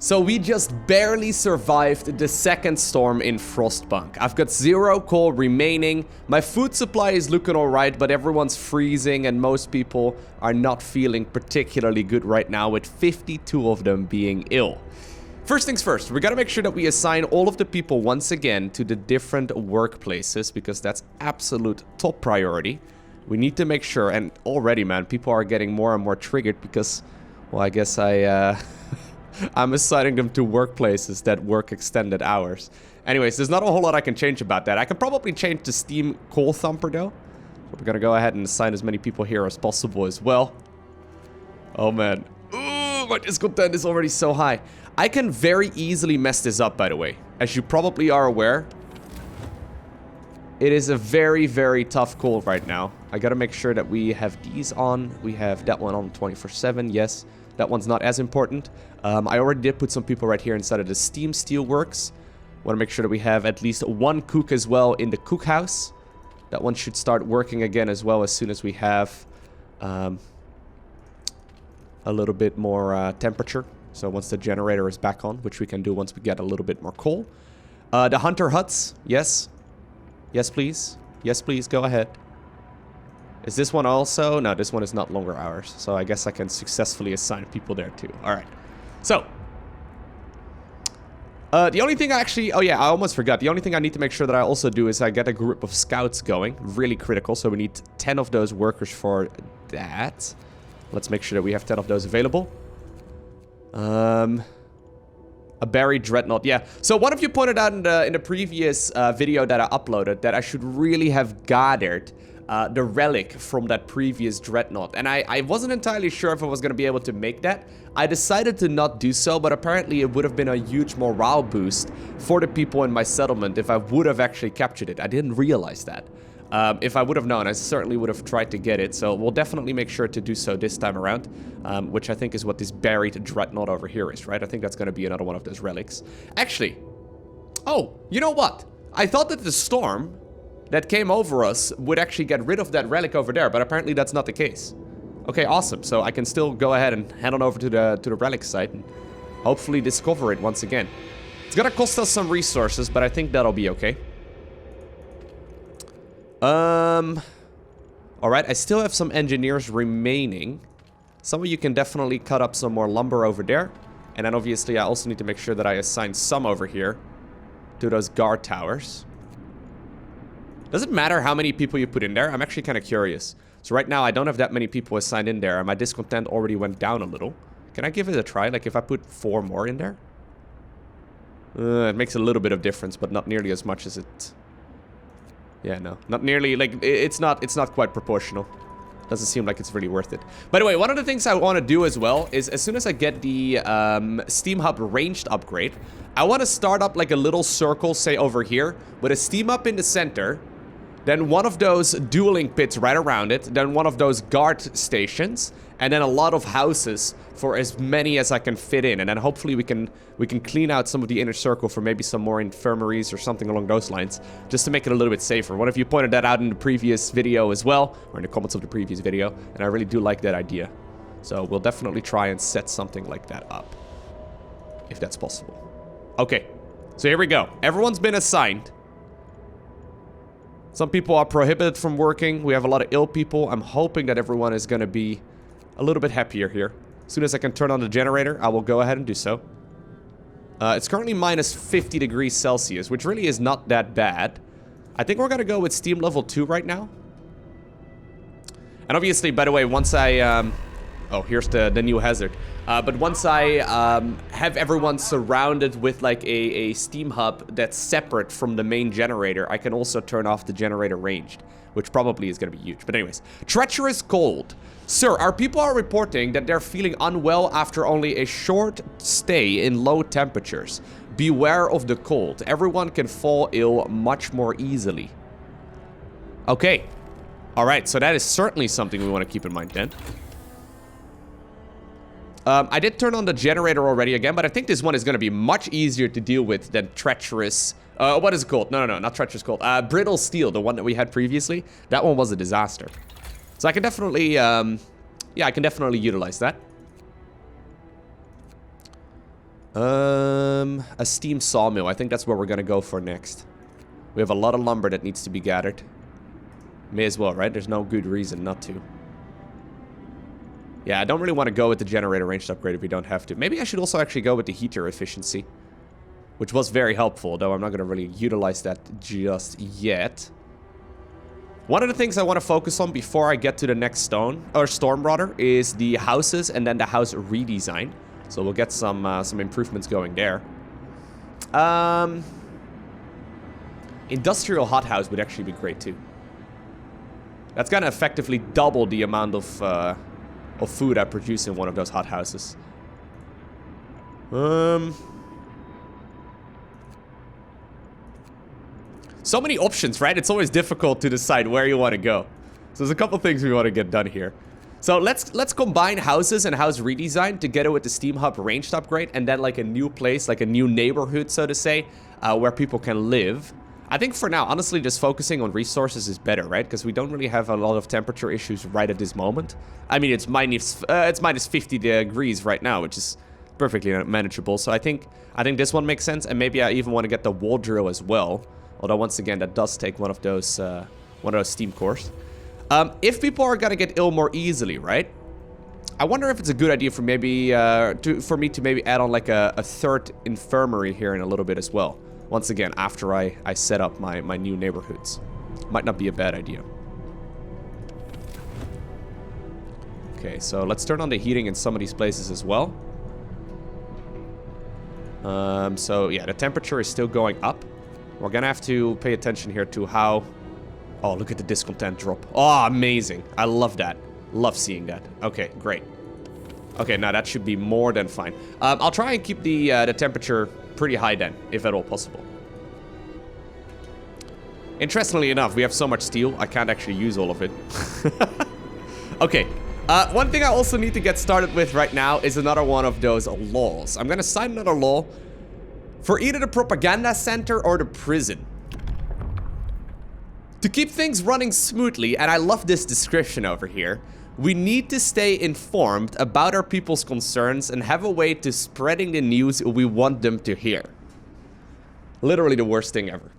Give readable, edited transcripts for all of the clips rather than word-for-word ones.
So we just barely survived the second storm in Frostpunk. I've got 0 coal remaining. My food supply is looking alright, but everyone's freezing and most people are not feeling particularly good right now, with 52 of them being ill. First things first, we gotta make sure that we assign all of the people once again to the different workplaces, because that's absolute top priority. We need to make sure, and already, man, people are getting more and more triggered because, well, I guess I'm assigning them to workplaces that work extended hours. Anyways, there's not a whole lot I can change about that. I can probably change the Steam Coal Thumper, though. So we're gonna go ahead and assign as many people here as possible as well. Oh, man. Ooh, my discontent is already so high. I can very easily mess this up, by the way. As you probably are aware, it is a very, very tough call right now. I gotta make sure that we have these on. We have that one on 24/7, yes. That one's not as important. I already did put some people right here inside of the Steam Steelworks. Want to make sure that we have at least one cook as well in the cookhouse. That one should start working again as well as soon as we have a little bit more temperature. So once the generator is back on, which we can do once we get a little bit more coal. The hunter huts, yes. Yes, please. Yes, please, go ahead. Is this one also? No, this one is not longer hours. So I guess I can successfully assign people there too. All right. So, the only thing I actually... Oh yeah, I almost forgot. The only thing I need to make sure that I also do is I get a group of scouts going. Really critical. So we need 10 of those workers for that. Let's make sure that we have 10 of those available. A buried dreadnought. Yeah. So one of you pointed out in the previous video that I uploaded that I should really have gathered the relic from that previous dreadnought, and I wasn't entirely sure if I was going to be able to make that. I decided to not do so, but apparently it would have been a huge morale boost for the people in my settlement if I would have actually captured it. I didn't realize that. If I would have known, I certainly would have tried to get it, so we'll definitely make sure to do so this time around, which I think is what this buried dreadnought over here is, right? I think that's going to be another one of those relics. Actually, oh, you know what? I thought that the storm that came over us would actually get rid of that relic over there, but apparently that's not the case. Okay, awesome. So I can still go ahead and head on over to the relic site and hopefully discover it once again. It's gonna cost us some resources, but I think that'll be okay. Alright, I still have some engineers remaining. Some of you can definitely cut up some more lumber over there. And then obviously I also need to make sure that I assign some over here to those guard towers. Does it matter how many people you put in there? I'm actually kind of curious. So right now I don't have that many people assigned in there, and my discontent already went down a little. Can I give it a try? Like if I put 4 more in there? It makes a little bit of difference, but not nearly as much as it... Yeah, no. Not nearly, like, it's not quite proportional. Doesn't seem like it's really worth it. By the way, one of the things I want to do as well is as soon as I get the Steam Hub ranged upgrade, I want to start up like a little circle, say over here, with a Steam Hub in the center, then one of those dueling pits right around it, then one of those guard stations, and then a lot of houses for as many as I can fit in. And then hopefully we can clean out some of the inner circle for maybe some more infirmaries or something along those lines, just to make it a little bit safer. One of you pointed that out in the previous video as well, or in the comments of the previous video, and I really do like that idea. So we'll definitely try and set something like that up, if that's possible. Okay, so here we go. Everyone's been assigned. Some people are prohibited from working. We have a lot of ill people. I'm hoping that everyone is going to be a little bit happier here. As soon as I can turn on the generator, I will go ahead and do so. It's currently minus 50 degrees Celsius, which really is not that bad. I think we're going to go with Steam level 2 right now. And obviously, by the way, once I... oh, here's the new hazard. But once I have everyone surrounded with like a Steam Hub that's separate from the main generator, I can also turn off the generator ranged, which probably is going to be huge. But anyways, treacherous cold. Sir, our people are reporting that they're feeling unwell after only a short stay in low temperatures. Beware of the cold. Everyone can fall ill much more easily. Okay. Alright, so that is certainly something we want to keep in mind then. I did turn on the generator already again, but I think this one is going to be much easier to deal with than treacherous... what is it called? No, not treacherous cold. Brittle steel, the one that we had previously. That one was a disaster. So I can definitely, yeah, I can definitely utilize that. A steam sawmill. I think that's where we're gonna go for next. We have a lot of lumber that needs to be gathered. May as well, right? There's no good reason not to. Yeah, I don't really want to go with the generator ranged upgrade if we don't have to. Maybe I should also actually go with the heater efficiency, which was very helpful, though I'm not going to really utilize that just yet. One of the things I want to focus on before I get to the next storm rather, is the houses and then the house redesign. So we'll get some improvements going there. Industrial hothouse would actually be great too. That's gonna effectively double the amount of food I produce in one of those hothouses. So many options, right? It's always difficult to decide where you want to go. So there's a couple things we want to get done here. So let's combine houses and house redesign together with the Steam Hub ranged upgrade, and then like a new place, like a new neighborhood, so to say, where people can live. I think for now, honestly, just focusing on resources is better, right? Because we don't really have a lot of temperature issues right at this moment. I mean, it's minus 50 degrees right now, which is perfectly manageable. So I think this one makes sense, and maybe I even want to get the wall drill as well. Although once again, that does take one of those steam cores. If people are gonna get ill more easily, right? I wonder if it's a good idea for maybe for me to maybe add on like a third infirmary here in a little bit as well. Once again, after I set up my new neighborhoods. Might not be a bad idea. Okay, so let's turn on the heating in some of these places as well. So yeah, the temperature is still going up. We're gonna have to pay attention here to how... Oh, look at the discontent drop. Oh, amazing. I love that. Love seeing that. Okay, great. Okay, now that should be more than fine. I'll try and keep the temperature pretty high then, if at all possible. Interestingly enough, we have so much steel, I can't actually use all of it. Okay, one thing I also need to get started with right now is another one of those laws. I'm gonna sign another law for either the propaganda center or the prison. To keep things running smoothly, and I love this description over here, we need to stay informed about our people's concerns and have a way to spreading the news we want them to hear. Literally the worst thing ever.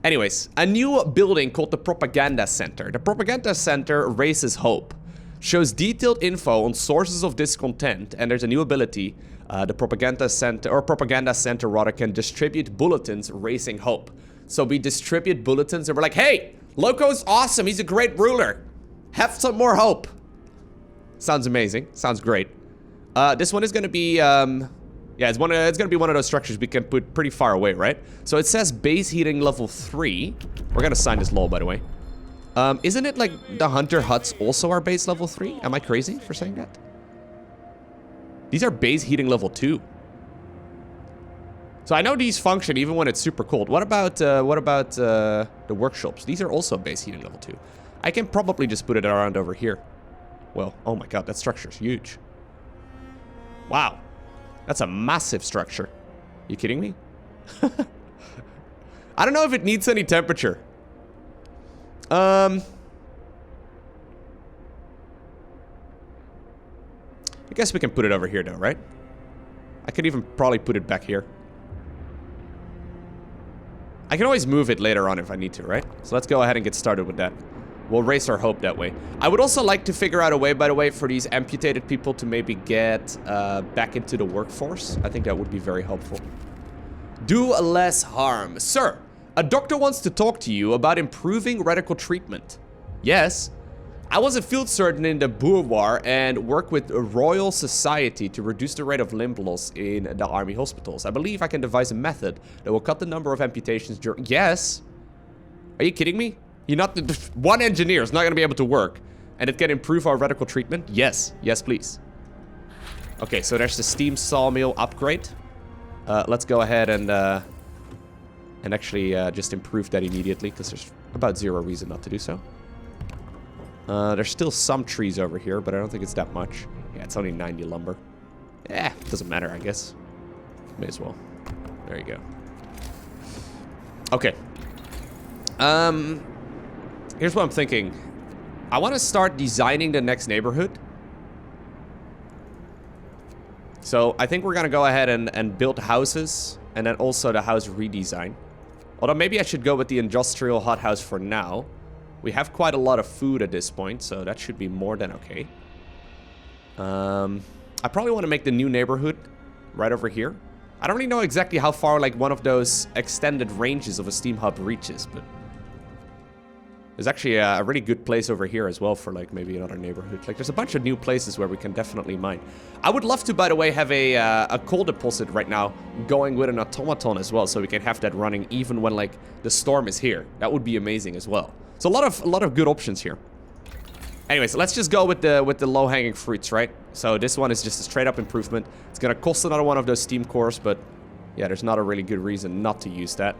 Anyways, a new building called the Propaganda Center. The Propaganda Center raises hope, shows detailed info on sources of discontent, and there's a new ability. The Propaganda Center rather, can distribute bulletins raising hope. So we distribute bulletins and we're like, hey, Loco's awesome, he's a great ruler. Have some more hope. Sounds amazing. Sounds great. This one is going to be, yeah, it's going to be one of those structures we can put pretty far away, right? So it says base heating level 3. We're going to sign this law, by the way. Isn't it like the hunter huts also are base level 3? Am I crazy for saying that? These are base heating level 2. So I know these function even when it's super cold. What about the workshops? These are also base heating level 2. I can probably just put it around over here. Well, oh my god, that structure's huge. Wow. That's a massive structure. You kidding me? I don't know if it needs any temperature. I guess we can put it over here though, right? I could even probably put it back here. I can always move it later on if I need to, right? So let's go ahead and get started with that. We'll raise our hope that way. I would also like to figure out a way, by the way, for these amputated people to maybe get back into the workforce. I think that would be very helpful. Do less harm. Sir, a doctor wants to talk to you about improving radical treatment. Yes. I was a field surgeon in the Boer War and work with the Royal Society to reduce the rate of limb loss in the army hospitals. I believe I can devise a method that will cut the number of amputations during... Yes. Are you kidding me? You're not... One engineer is not going to be able to work. And it can improve our radical treatment? Yes. Yes, please. Okay, so there's the steam sawmill upgrade. Let's go ahead and actually just improve that immediately, because there's about zero reason not to do so. There's still some trees over here, but I don't think it's that much. Yeah, it's only 90 lumber. Eh, doesn't matter, I guess. May as well. There you go. Okay. Here's what I'm thinking. I want to start designing the next neighborhood. So I think we're gonna go ahead and build houses, and then also the house redesign. Although maybe I should go with the industrial hothouse for now. We have quite a lot of food at this point, so that should be more than okay. I probably want to make the new neighborhood right over here. I don't really know exactly how far like one of those extended ranges of a steam hub reaches, but there's actually a really good place over here as well for like maybe another neighborhood. Like there's a bunch of new places where we can definitely mine. I would love to, by the way, have a coal deposit right now going with an automaton as well, so we can have that running even when like the storm is here. That would be amazing as well. So a lot of good options here. Anyways, let's just go with the low-hanging fruits, right? So this one is just a straight-up improvement. It's gonna cost another one of those steam cores, but yeah, there's not a really good reason not to use that.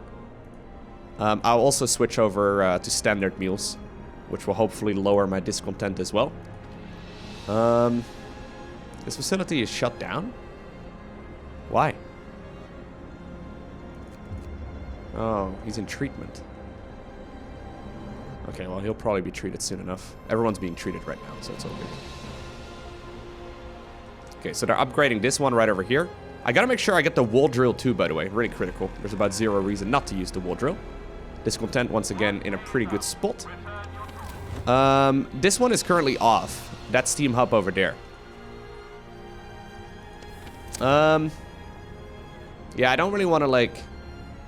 I'll also switch over to standard meals, which will hopefully lower my discontent as well. This facility is shut down? Why? Oh, he's in treatment. Okay, well, he'll probably be treated soon enough. Everyone's being treated right now, so it's all good. Okay, so they're upgrading this one right over here. I gotta make sure I get the wall drill too, by the way. Really critical. There's about zero reason not to use the wall drill. Discontent, once again, in a pretty good spot. This one is currently off. That steam hub over there. Yeah, I don't really want to, like,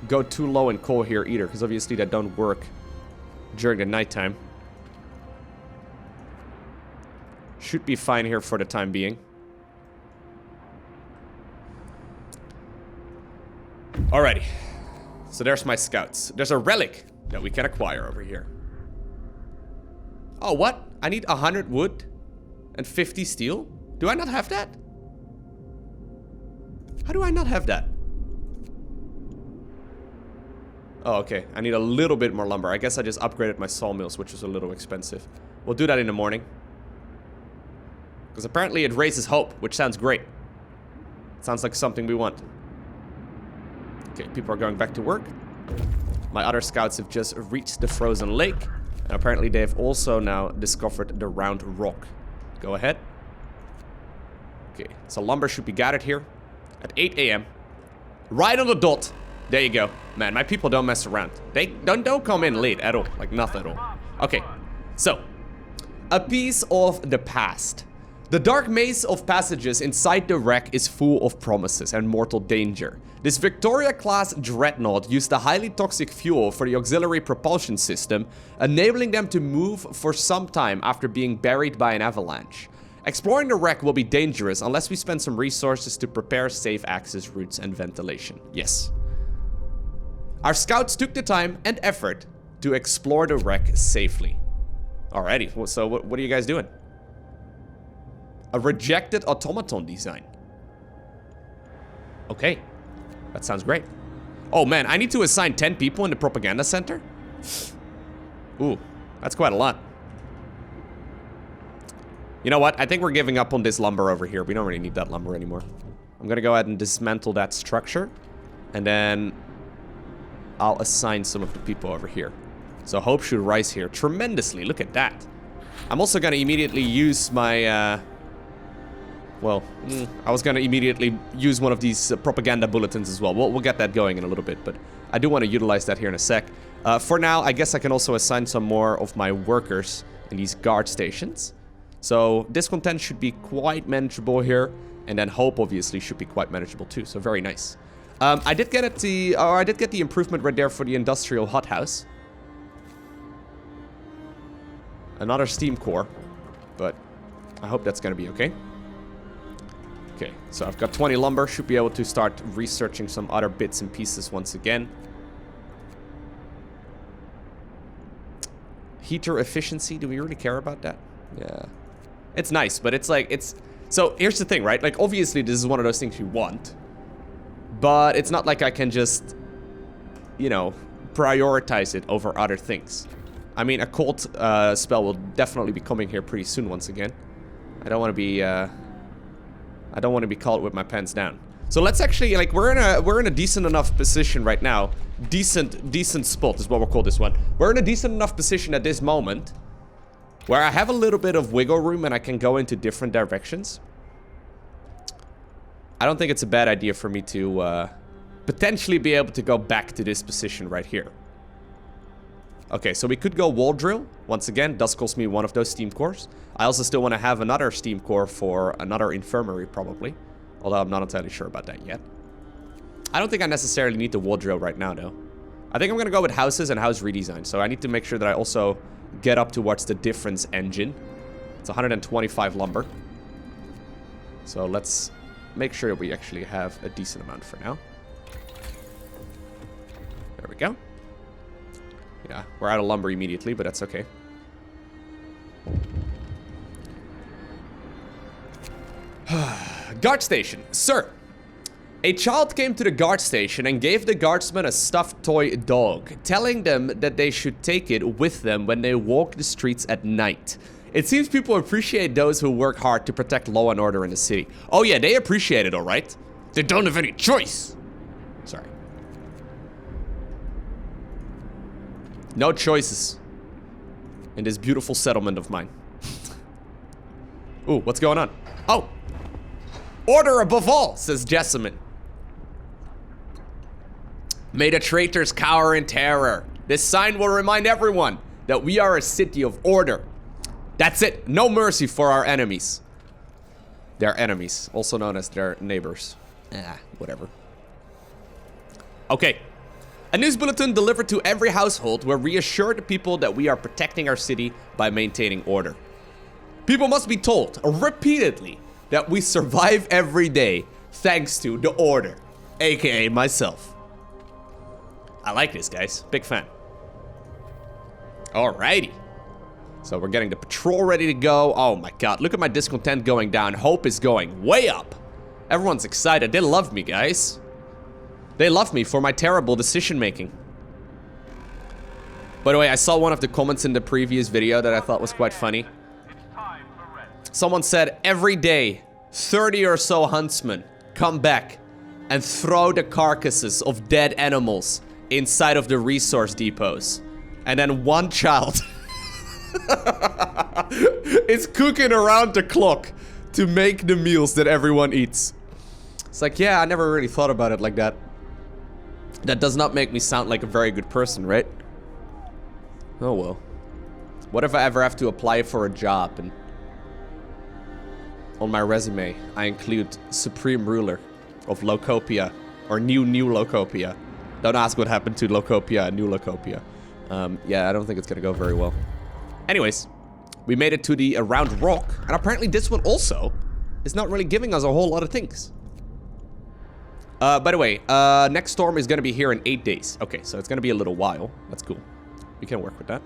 go too low in coal here either, because obviously that don't work during the nighttime. Should be fine here for the time being. Alrighty. So there's my scouts. There's a relic that we can acquire over here. Oh, what? I need 100 wood and 50 steel? Do I not have that? How do I not have that? Oh, okay. I need a little bit more lumber. I guess I just upgraded my sawmills, which is a little expensive. We'll do that in the morning. Because apparently it raises hope, which sounds great. Sounds like something we want. Okay, people are going back to work. My other scouts have just reached the frozen lake. And apparently they've also now discovered the round rock. Go ahead. Okay, so lumber should be gathered here at 8 a.m. Right on the dot. There you go. Man, my people don't mess around. They don't come in late at all. Like, not at all. Okay, so. A piece of the past. The dark maze of passages inside the wreck is full of promises and mortal danger. This Victoria-class dreadnought used a highly toxic fuel for the auxiliary propulsion system, enabling them to move for some time after being buried by an avalanche. Exploring the wreck will be dangerous unless we spend some resources to prepare safe access routes and ventilation. Yes. Our scouts took the time and effort to explore the wreck safely. Alrighty, so what are you guys doing? A rejected automaton design. Okay, that sounds great. Oh man, I need to assign 10 people in the propaganda center? Ooh, that's quite a lot. You know what? I think we're giving up on this lumber over here. We don't really need that lumber anymore. I'm gonna go ahead and dismantle that structure. And then I'll assign some of the people over here. So hope should rise here tremendously. Look at that. I'm also gonna immediately use my... I was gonna immediately use one of these propaganda bulletins as well. We'll get that going in a little bit, but I do want to utilize that here in a sec. For now, I guess I can also assign some more of my workers in these guard stations. So discontent should be quite manageable here, and then hope obviously should be quite manageable too. So very nice. I did get the improvement right there for the industrial hothouse. Another steam core, but I hope that's gonna be okay. Okay, so I've got 20 lumber. Should be able to start researching some other bits and pieces once again. Heater efficiency. Do we really care about that? Yeah. It's nice, but it's like, it's... So, here's the thing, right? Like, obviously, this is one of those things you want. But it's not like I can just, you know, prioritize it over other things. I mean, a cold spell will definitely be coming here pretty soon once again. I don't want to be... I don't want to be caught with my pants down. So let's actually, like, we're in a decent enough position right now. Decent spot is what we'll call this one. We're in a decent enough position at this moment where I have a little bit of wiggle room and I can go into different directions. I don't think it's a bad idea for me to potentially be able to go back to this position right here. Okay, so we could go wall drill. Once again, does cost me one of those steam cores. I also still want to have another steam core for another infirmary, probably. Although I'm not entirely sure about that yet. I don't think I necessarily need the wall drill right now, though. I think I'm going to go with houses and house redesign. So I need to make sure that I also get up towards the difference engine. It's 125 lumber. So let's make sure we actually have a decent amount for now. There we go. Yeah, we're out of lumber immediately, but that's okay. Guard station. Sir, a child came to the guard station and gave the guardsmen a stuffed toy dog, telling them that they should take it with them when they walk the streets at night. It seems people appreciate those who work hard to protect law and order in the city. Oh yeah, they appreciate it, alright? They don't have any choice. Sorry. No choices in this beautiful settlement of mine. Ooh, what's going on? Oh! Order above all, says Jessamine. May the traitors cower in terror. This sign will remind everyone that we are a city of order. That's it. No mercy for our enemies. They're enemies, also known as their neighbors. Whatever. Okay. A news bulletin delivered to every household will reassure the people that we are protecting our city by maintaining order. People must be told repeatedly that we survive every day thanks to the order, aka myself. I like this, guys. Big fan. Alrighty. So we're getting the patrol ready to go. Oh my god, look at my discontent going down. Hope is going way up. Everyone's excited. They love me, guys. They love me for my terrible decision making. By the way, I saw one of the comments in the previous video that I thought was quite funny. Someone said, every day, 30 or so huntsmen come back and throw the carcasses of dead animals inside of the resource depots. And then one child is cooking around the clock to make the meals that everyone eats. It's like, yeah, I never really thought about it like that. That does not make me sound like a very good person, right? Oh well. What if I ever have to apply for a job and on my resume I include Supreme Ruler of Locopia or New Locopia? Don't ask what happened to Locopia and New Locopia. Yeah, I don't think it's gonna go very well. Anyways, we made it to the round rock, and apparently this one also is not really giving us a whole lot of things. By the way, next storm is gonna be here in 8 days. Okay, so it's gonna be a little while. That's cool. We can work with that.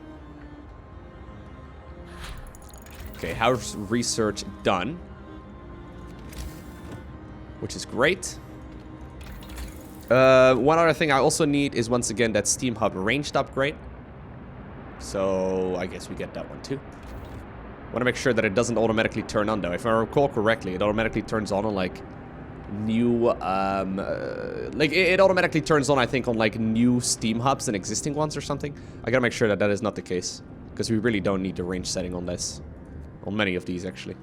Okay, house research done. Which is great. One other thing I also need is, once again, that Steam Hub ranged upgrade. So, I guess we get that one too. Want to make sure that it doesn't automatically turn on, though. If I recall correctly, it automatically turns on like new, it automatically turns on, I think, on like new Steam Hubs and existing ones or something. I gotta make sure that that is not the case, because we really don't need the range setting on this. On many of these, actually.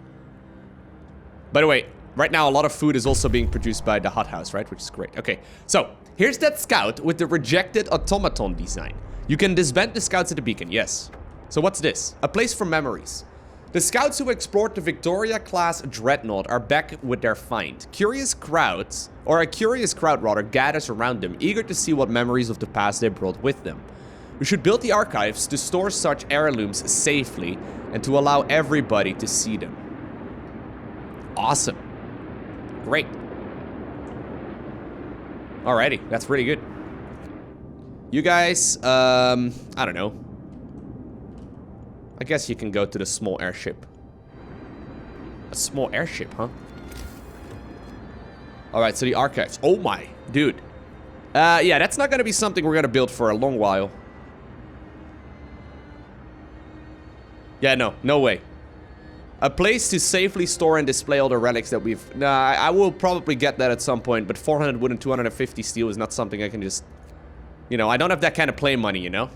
By the way, right now, a lot of food is also being produced by the hothouse, right? Which is great. Okay, so here's that scout with the rejected automaton design. You can disband the scouts at the beacon, yes. So what's this? A place for memories. The scouts who explored the Victoria-class dreadnought are back with their find. Curious crowds, or a curious crowd rather, gathers around them, eager to see what memories of the past they brought with them. We should build the archives to store such heirlooms safely and to allow everybody to see them. Awesome. Great. Alrighty, that's really good. You guys, I don't know. I guess you can go to the small airship. A small airship, huh? Alright, so the archives. Oh my, dude. Yeah, that's not gonna be something we're gonna build for a long while. Yeah, no way. A place to safely store and display all the relics that we've... Nah, I will probably get that at some point, but 400 wood and 250 steel is not something I can just... You know, I don't have that kind of play money, you know?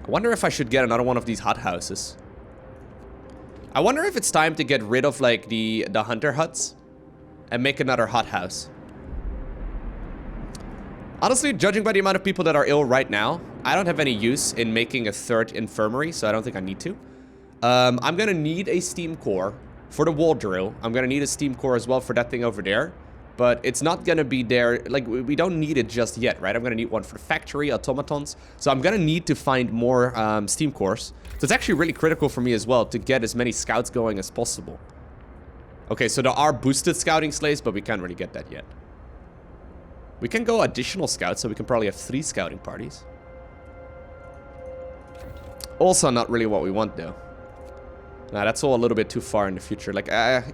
I wonder if I should get another one of these hothouses. I wonder if it's time to get rid of, like, the hunter huts and make another hothouse. Honestly, judging by the amount of people that are ill right now, I don't have any use in making a third infirmary, so I don't think I need to. I'm gonna need a steam core for the wall drill. I'm gonna need a steam core as well for that thing over there. But it's not gonna be there, like, we don't need it just yet, right? I'm gonna need one for the factory, automatons. So I'm gonna need to find more steam cores. So it's actually really critical for me as well to get as many scouts going as possible. Okay, so there are boosted scouting sleighs, but we can't really get that yet. We can go additional scouts, so we can probably have 3 scouting parties. Also not really what we want, though. Nah, that's all a little bit too far in the future. Like,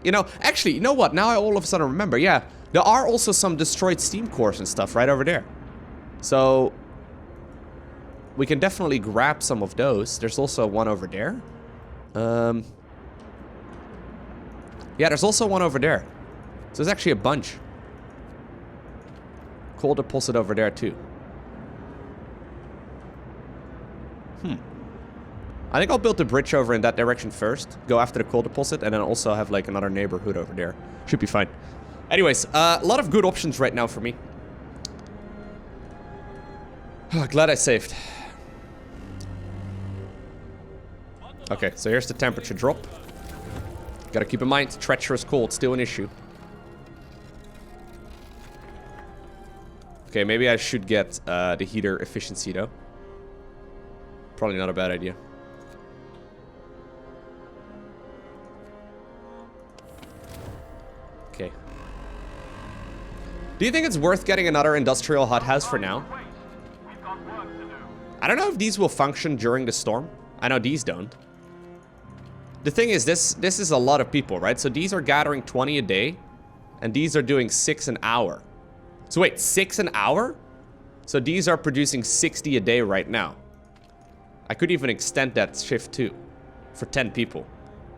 you know, actually, you know what? Now I all of a sudden remember, yeah. There are also some destroyed steam cores and stuff right over there. So we can definitely grab some of those. There's also one over there. Yeah, there's also one over there. So there's actually a bunch. Coal deposit over there too. I think I'll build the bridge over in that direction first. Go after the coal deposit and then also have like another neighborhood over there. Should be fine. Anyways, a lot of good options right now for me. Glad I saved. Okay, so here's the temperature drop. Gotta keep in mind, treacherous cold, still an issue. Okay, maybe I should get the heater efficiency though. Probably not a bad idea. Okay. Do you think it's worth getting another industrial hothouse for now? I don't know if these will function during the storm. I know these don't. The thing is, this is a lot of people, right? So these are gathering 20 a day, and these are doing 6 an hour. So wait, 6 an hour? So these are producing 60 a day right now. I could even extend that shift too, for 10 people.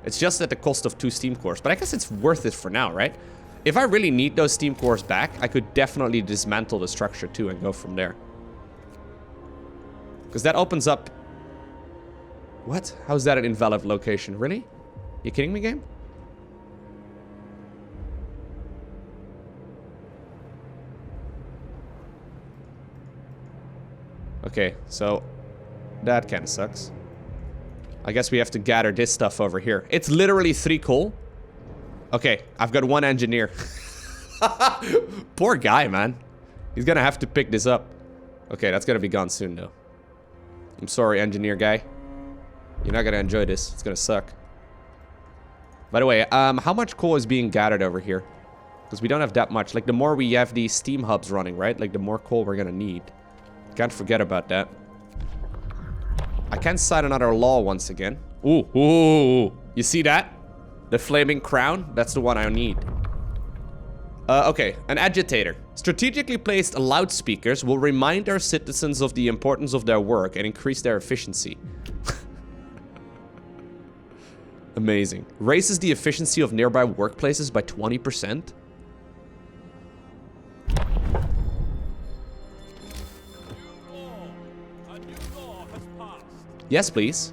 It's just at the cost of 2 steam cores, but I guess it's worth it for now, right? If I really need those steam cores back, I could definitely dismantle the structure too and go from there. Because that opens up... What? How's that an invalid location? Really? You kidding me, game? Okay, so that kind of sucks. I guess we have to gather this stuff over here. It's literally 3 coal. Okay, I've got 1 engineer. Poor guy, man. He's gonna have to pick this up. Okay, that's gonna be gone soon, though. I'm sorry, engineer guy. You're not gonna enjoy this. It's gonna suck. By the way, how much coal is being gathered over here? Because we don't have that much. Like, the more we have these steam hubs running, right? Like, the more coal we're gonna need. Can't forget about that. I can sign another law once again. Ooh, ooh. You see that? The flaming crown? That's the one I need. Okay, an agitator. Strategically placed loudspeakers will remind our citizens of the importance of their work and increase their efficiency. Amazing. Raises the efficiency of nearby workplaces by 20%. Yes, please.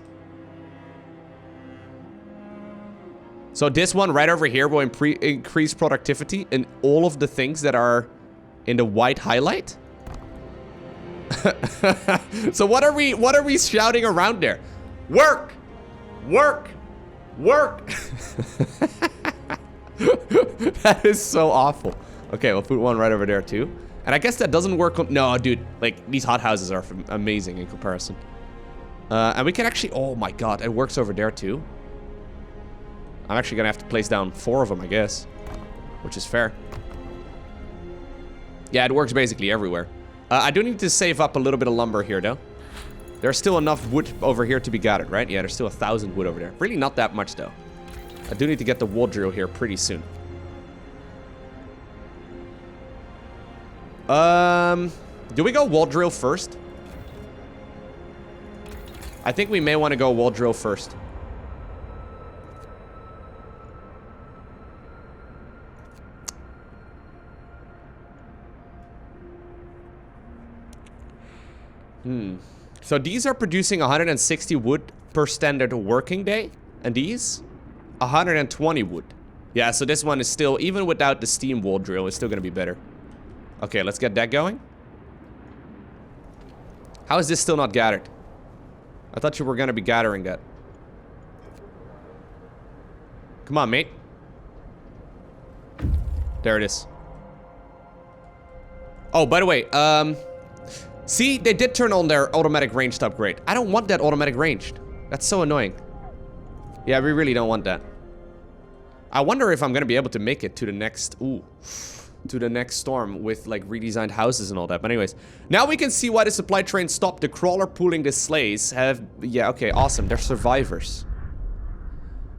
So this one right over here will increase productivity in all of the things that are in the white highlight. So what are we shouting around there? Work! Work! Work! That is so awful. Okay, we'll put one right over there too. And I guess that doesn't work on... No, dude. Like, these hothouses are amazing in comparison. And we can actually... Oh my god, it works over there too. I'm actually gonna have to place down 4 of them, I guess. Which is fair. Yeah, it works basically everywhere. I do need to save up a little bit of lumber here, though. There's still enough wood over here to be gathered, right? Yeah, there's still 1,000 wood over there. Really not that much, though. I do need to get the wall drill here pretty soon. Do we go wall drill first? I think we may want to go wall drill first. So these are producing 160 wood per standard working day. And these? 120 wood. Yeah, so this one is still, even without the steam wall drill, it's still gonna be better. Okay, let's get that going. How is this still not gathered? I thought you were gonna be gathering that. Come on, mate. There it is. Oh, by the way, see, they did turn on their automatic ranged upgrade. I don't want that automatic ranged. That's so annoying. Yeah, we really don't want that. I wonder if I'm gonna be able to make it to the next, to the next storm with like redesigned houses and all that. But anyways, now we can see why the supply train stopped. The crawler pooling the sleighs have, yeah, okay, awesome. They're survivors.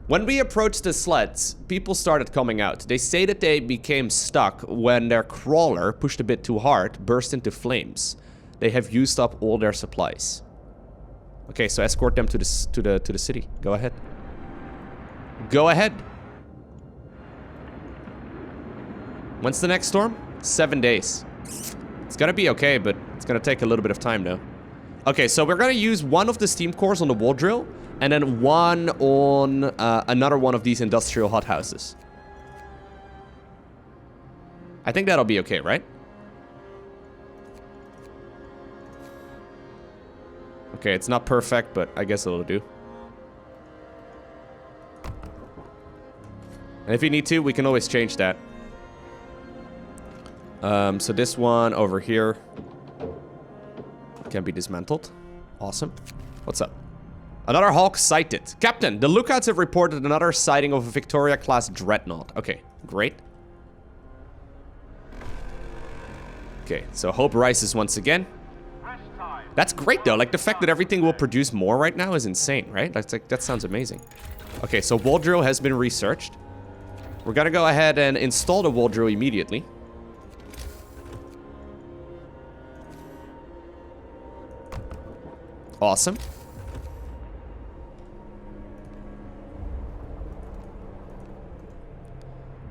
When we approached the sleds, people started coming out. They say that they became stuck when their crawler, pushed a bit too hard, burst into flames. They have used up all their supplies. Okay, so escort them to the city. Go ahead. Go ahead. When's the next storm? 7 days. It's gonna be okay, but it's gonna take a little bit of time now. Okay, so we're gonna use one of the steam cores on the wall drill, and then one on another one of these industrial hothouses. I think that'll be okay, right? Okay, it's not perfect, but I guess it'll do. And if you need to, we can always change that. So this one over here can be dismantled. Awesome. What's up? Another Hawk sighted. Captain, the lookouts have reported another sighting of a Victoria-class dreadnought. Okay, great. Okay, so hope rises once again. That's great, though. Like, the fact that everything will produce more right now is insane, right? That's like, that sounds amazing. Okay, so wall drill has been researched. We're gonna go ahead and install the wall drill immediately. Awesome.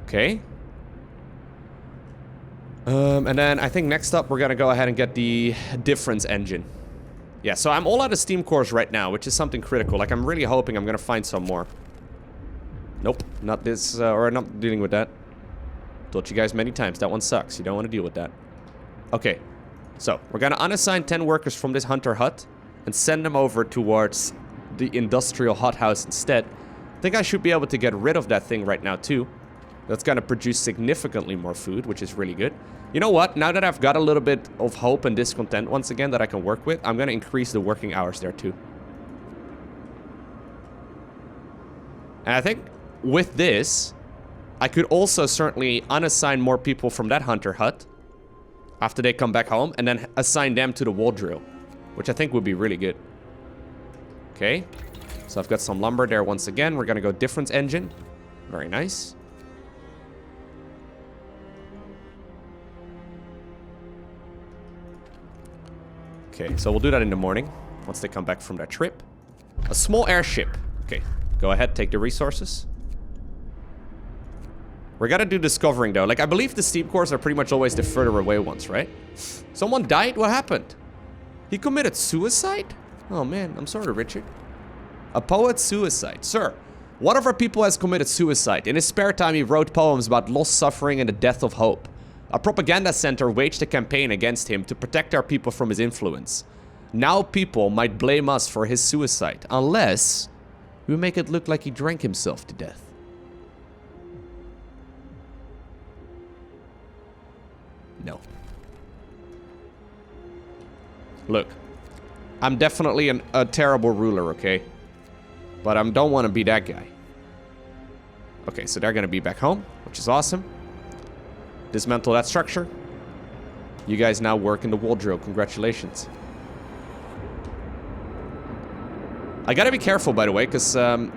Okay. And then I think next up we're gonna go ahead and get the difference engine. Yeah, so I'm all out of steam cores right now, which is something critical. Like, I'm really hoping I'm gonna find some more. Nope, not this, or not dealing with that. Told you guys many times, that one sucks. You don't want to deal with that. Okay, so we're gonna unassign 10 workers from this hunter hut and send them over towards the industrial hothouse instead. I think I should be able to get rid of that thing right now too. That's gonna produce significantly more food, which is really good. You know what? Now that I've got a little bit of hope and discontent once again that I can work with, I'm gonna increase the working hours there too. And I think with this, I could also certainly unassign more people from that hunter hut after they come back home and then assign them to the wall drill, which I think would be really good. Okay, so I've got some lumber there once again. We're gonna go difference engine. Very nice. Okay, so we'll do that in the morning once they come back from their trip. A small airship. Okay, go ahead, take the resources. We're gonna do discovering though. Like, I believe the steam cores are pretty much always the further away ones, right? Someone died? What happened? He committed suicide? Oh man, I'm sorry, Richard. A poet's suicide. Sir, one of our people has committed suicide. In his spare time, he wrote poems about lost suffering and the death of hope. A propaganda center waged a campaign against him to protect our people from his influence. Now people might blame us for his suicide, unless we make it look like he drank himself to death. No. Look, I'm definitely a terrible ruler, okay? But I don't want to be that guy. Okay, so they're going to be back home, which is awesome. Dismantle that structure. You guys now work in the wall drill. Congratulations. I gotta be careful, by the way, because I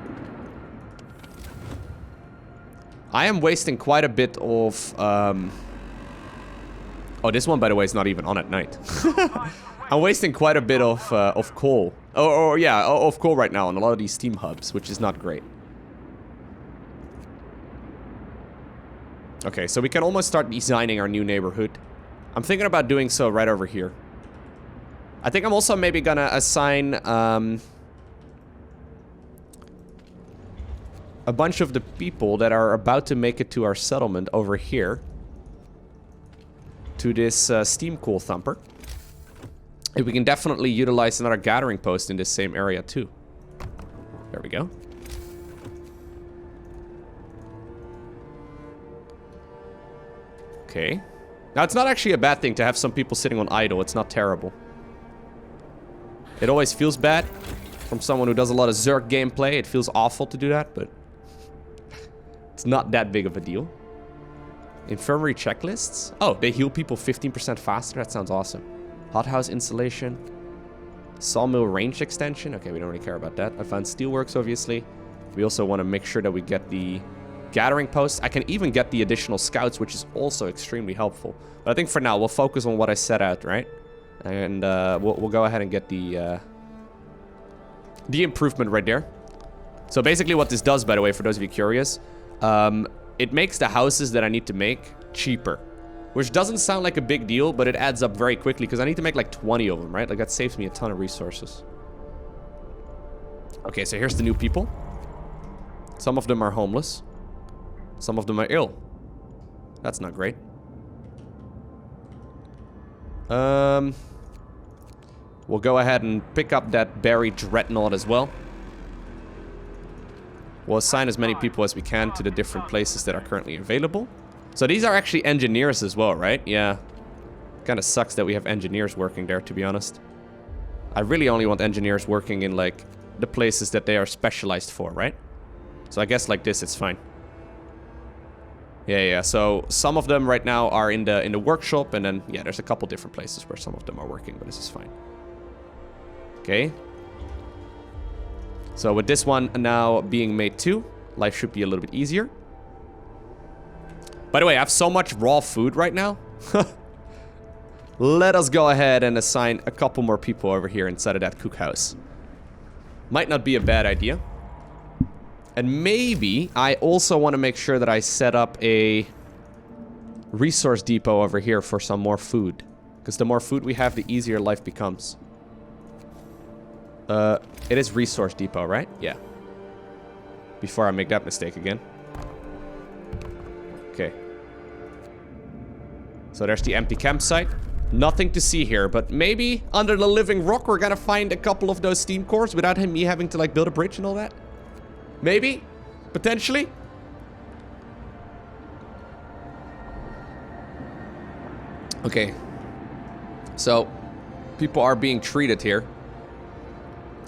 am wasting quite a bit of... Oh, this one, by the way, is not even on at night. I'm wasting quite a bit of coal. Of coal right now on a lot of these steam hubs, which is not great. Okay, so we can almost start designing our new neighborhood. I'm thinking about doing so right over here. I think I'm also maybe gonna assign a bunch of the people that are about to make it to our settlement over here to this steam cool thumper. And we can definitely utilize another gathering post in this same area too. There we go. Okay. Now, it's not actually a bad thing to have some people sitting on idle. It's not terrible. It always feels bad from someone who does a lot of Zerg gameplay. It feels awful to do that, but it's not that big of a deal. Infirmary checklists. Oh, they heal people 15% faster. That sounds awesome. Hothouse installation. Sawmill range extension. Okay, we don't really care about that. Advanced steelworks, obviously. We also want to make sure that we get the gathering posts. I can even get the additional scouts, which is also extremely helpful. But I think for now, we'll focus on what I set out, right? And we'll go ahead and get the improvement right there. So basically what this does, by the way, for those of you curious, it makes the houses that I need to make cheaper. Which doesn't sound like a big deal, but it adds up very quickly because I need to make like 20 of them, right? Like that saves me a ton of resources. Okay, so here's the new people. Some of them are homeless. Some of them are ill. That's not great. We'll go ahead and pick up that buried dreadnought as well. We'll assign as many people as we can to the different places that are currently available. So these are actually engineers as well, right? Yeah. Kind of sucks that we have engineers working there, to be honest. I really only want engineers working in, like, the places that they are specialized for, right? So I guess like this, it's fine. Yeah. So some of them right now are in the workshop, and then, yeah, there's a couple different places where some of them are working, but this is fine. Okay. So with this one now being made too, life should be a little bit easier. By the way, I have so much raw food right now. Let us go ahead and assign a couple more people over here inside of that cookhouse. Might not be a bad idea. And maybe I also want to make sure that I set up a resource depot over here for some more food. Because the more food we have, the easier life becomes. It is resource depot, right? Yeah. Before I make that mistake again. Okay. So there's the empty campsite. Nothing to see here, but maybe under the living rock we're gonna find a couple of those steam cores without me having to like build a bridge and all that. Maybe. Potentially. Okay. So, people are being treated here.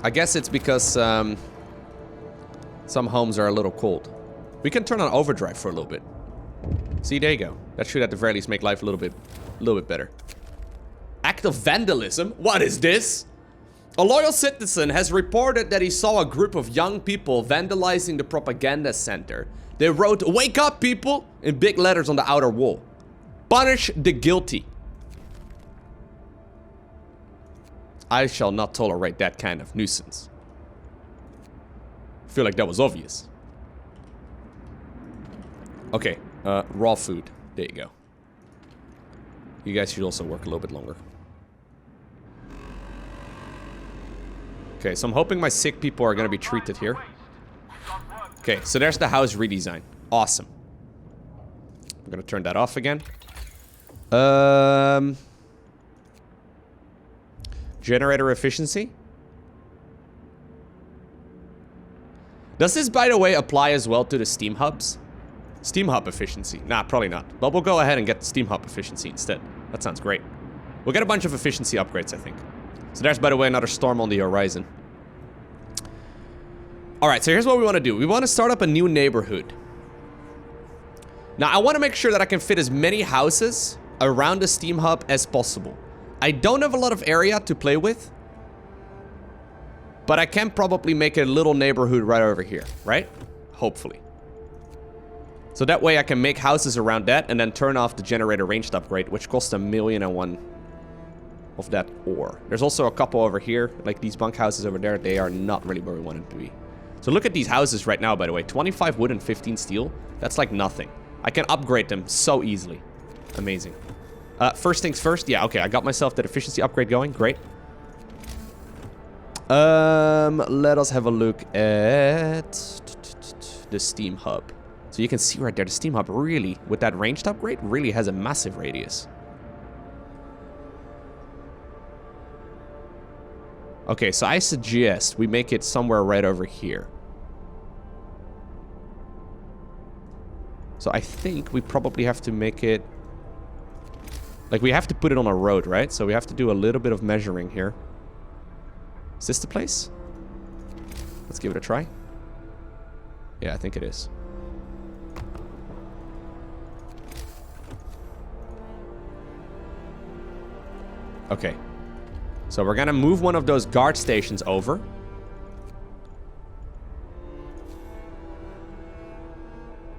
I guess it's because some homes are a little cold. We can turn on overdrive for a little bit. See, there you go. That should at the very least make life a little bit better. Act of vandalism? What is this? A loyal citizen has reported that he saw a group of young people vandalizing the propaganda center. They wrote, "Wake up, people!" in big letters on the outer wall. Punish the guilty. I shall not tolerate that kind of nuisance. I feel like that was obvious. Okay, raw food. There you go. You guys should also work a little bit longer. Okay, so I'm hoping my sick people are gonna be treated here. Okay, so there's the house redesign. Awesome. I'm gonna turn that off again. Generator efficiency. Does this, by the way, apply as well to the Steam hubs? Steam hub efficiency. Nah, probably not. But we'll go ahead and get the Steam hub efficiency instead. That sounds great. We'll get a bunch of efficiency upgrades, I think. So there's, by the way, another storm on the horizon. Alright, so here's what we want to do. We want to start up a new neighborhood. Now, I want to make sure that I can fit as many houses around the Steam hub as possible. I don't have a lot of area to play with, but I can probably make a little neighborhood right over here, right? Hopefully. So that way I can make houses around that and then turn off the generator ranged upgrade, which costs 1,000,001 of that ore. There's also a couple over here, like these bunkhouses over there. They are not really where we want them to be. So look at these houses right now, by the way. 25 wood and 15 steel. That's like nothing. I can upgrade them so easily. Amazing. First things first. Yeah, okay. I got myself that efficiency upgrade going. Great. Let us have a look at... the steam hub. So you can see right there, the steam hub really, with that ranged upgrade, really has a massive radius. Okay, so I suggest we make it somewhere right over here. So I think we probably have to make it... Like, we have to put it on a road, right? So we have to do a little bit of measuring here. Is this the place? Let's give it a try. Yeah, I think it is. Okay. So we're gonna move one of those guard stations over.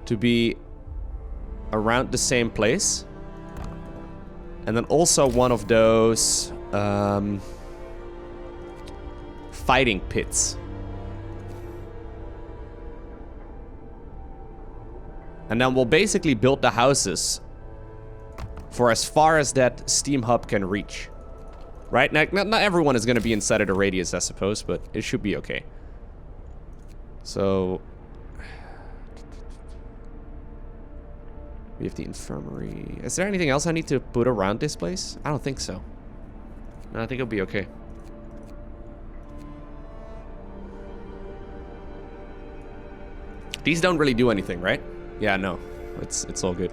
To be around the same place. And then also one of those fighting pits. And then we'll basically build the houses for as far as that steam hub can reach. Right? Now, not everyone is going to be inside of the radius, I suppose, but it should be okay. So... we have the infirmary. Is there anything else I need to put around this place? I don't think so. No, I think it'll be okay. These don't really do anything, right? Yeah, no. It's all good.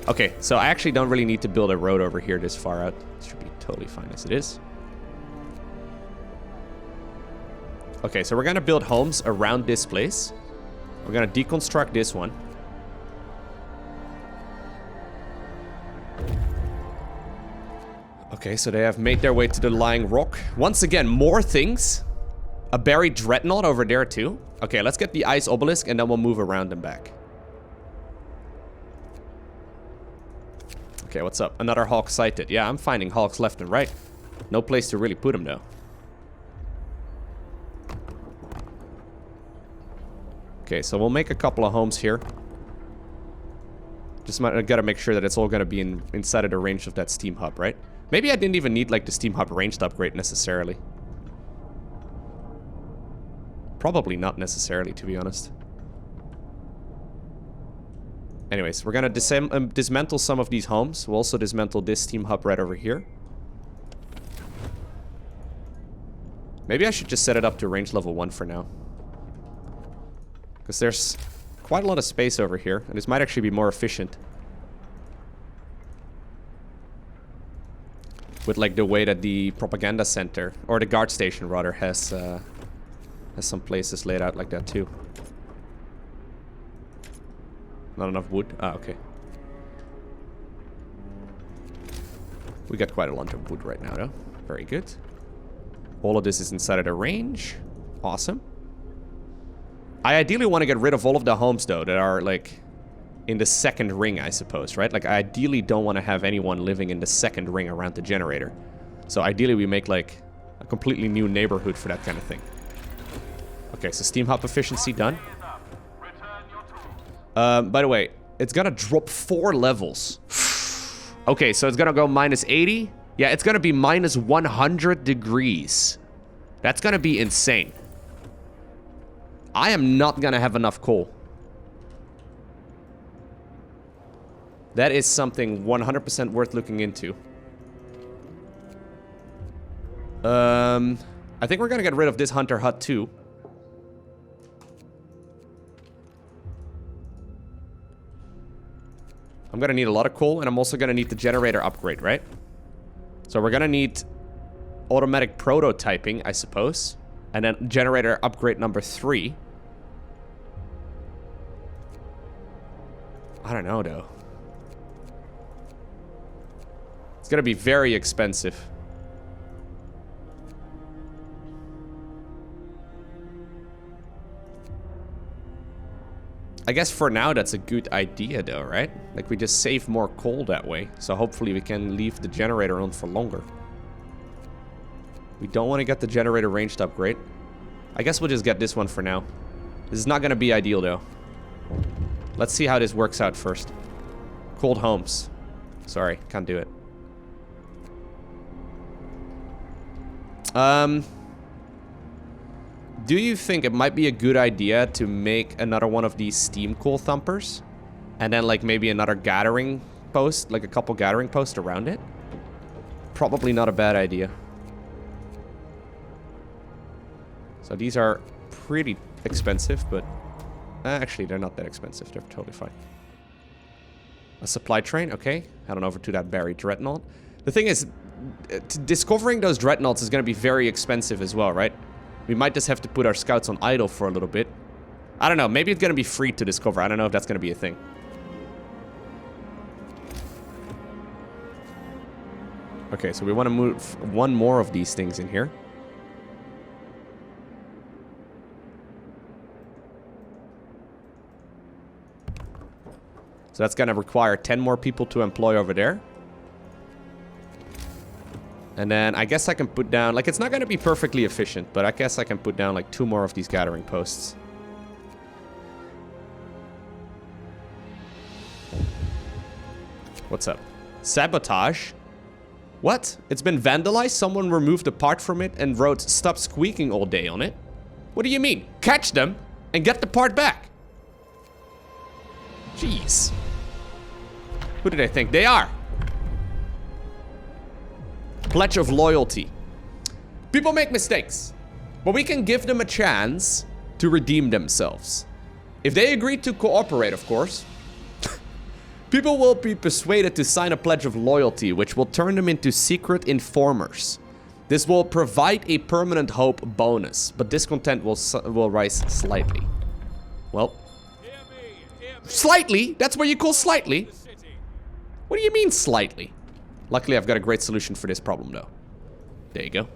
Okay, so I actually don't really need to build a road over here this far out. It should be totally fine as it is. Okay, so we're gonna build homes around this place. We're gonna deconstruct this one. Okay, so they have made their way to the lying rock. Once again, more things. A buried dreadnought over there too. Okay, let's get the ice obelisk and then we'll move around and back. Okay, what's up? Another hawk sighted. Yeah, I'm finding hawks left and right. No place to really put them though. Okay, so we'll make a couple of homes here. Just gotta make sure that it's all gonna be inside of the range of that steam hub, right? Maybe I didn't even need like the steam hub ranged upgrade necessarily. Probably not necessarily, to be honest. Anyways, we're gonna dismantle some of these homes. We'll also dismantle this steam hub right over here. Maybe I should just set it up to range level 1 for now. Because there's quite a lot of space over here, and this might actually be more efficient. With like the way that the propaganda center, or the guard station rather, has some places laid out like that too. Not enough wood? Ah, okay. We got quite a lot of wood right now though. Very good. All of this is inside of the range. Awesome. I ideally want to get rid of all of the homes though that are like in the second ring, I suppose, right? Like I ideally don't want to have anyone living in the second ring around the generator. So ideally we make like a completely new neighborhood for that kind of thing. Okay, so steam hub efficiency done. By the way, it's gonna drop 4 levels. Okay, so it's gonna go minus 80. Yeah, it's gonna be minus 100 degrees. That's gonna be insane. I am not gonna have enough coal. That is something 100% worth looking into. I think we're gonna get rid of this hunter hut too. I'm gonna need a lot of coal, and I'm also gonna need the generator upgrade, right? So we're gonna need automatic prototyping, I suppose. And then generator upgrade number 3. I don't know, though. It's gonna be very expensive. I guess for now that's a good idea though, right? Like we just save more coal that way. So hopefully we can leave the generator on for longer. We don't want to get the generator ranged upgrade. I guess we'll just get this one for now. This is not going to be ideal though. Let's see how this works out first. Cold homes. Sorry, can't do it. Do you think it might be a good idea to make another one of these steam coal thumpers? And then like maybe another gathering post, like a couple gathering posts around it? Probably not a bad idea. So these are pretty expensive, but actually they're not that expensive. They're totally fine. A supply train, okay. Head on over to that buried dreadnought. The thing is, discovering those dreadnoughts is going to be very expensive as well, right? We might just have to put our scouts on idle for a little bit. I don't know, maybe it's going to be free to discover. I don't know if that's going to be a thing. Okay, so we want to move one more of these things in here. So that's going to require 10 more people to employ over there. And then I guess I can put down, like, it's not going to be perfectly efficient, but I guess I can put down like 2 more of these gathering posts. What's up? Sabotage? What? It's been vandalized? Someone removed a part from it and wrote "Stop squeaking" all day on it? What do you mean? Catch them and get the part back. Jeez. Who do they think they are? Pledge of loyalty. People make mistakes, but we can give them a chance to redeem themselves. If they agree to cooperate, of course. People will be persuaded to sign a pledge of loyalty, which will turn them into secret informers. This will provide a permanent hope bonus, but discontent will rise slightly. Well, slightly? That's what you call slightly? What do you mean slightly? Luckily, I've got a great solution for this problem, though. There you go.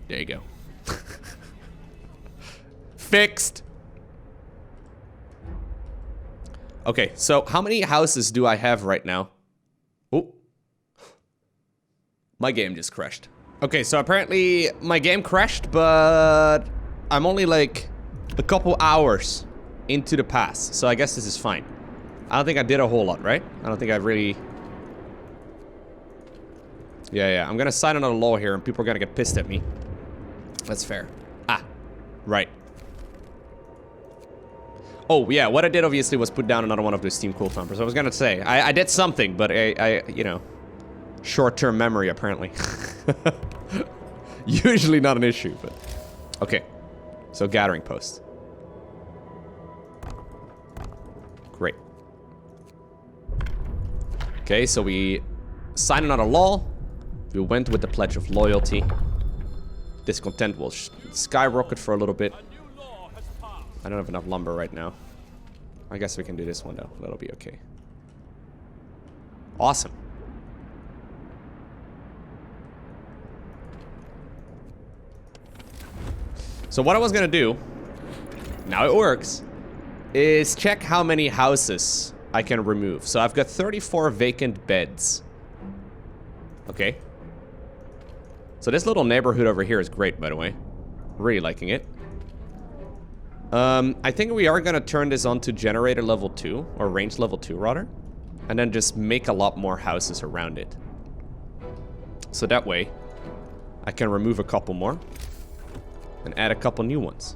There you go. Fixed. Okay, so how many houses do I have right now? Oh. My game just crashed. Okay, so apparently my game crashed, but I'm only like a couple hours into the pass, so I guess this is fine. I don't think I did a whole lot, right? I don't think I really... Yeah, I'm gonna sign another law here and people are gonna get pissed at me. That's fair. Ah, right. Oh, yeah, what I did obviously was put down another one of those steam coal thumpers. I was gonna say, I did something, but I you know, short-term memory apparently. Usually not an issue, but... Okay, so gathering post. Great. Okay, so we signed another law. We went with the pledge of loyalty. Discontent will skyrocket for a little bit. I don't have enough lumber right now. I guess we can do this one though. That'll be okay. Awesome. So what I was gonna do, now it works, is check how many houses I can remove. So I've got 34 vacant beds. Okay. So this little neighborhood over here is great, by the way. Really liking it. I think we are gonna turn this on to generator level 2, or range level 2 rather, and then just make a lot more houses around it. So that way, I can remove a couple more, and add a couple new ones.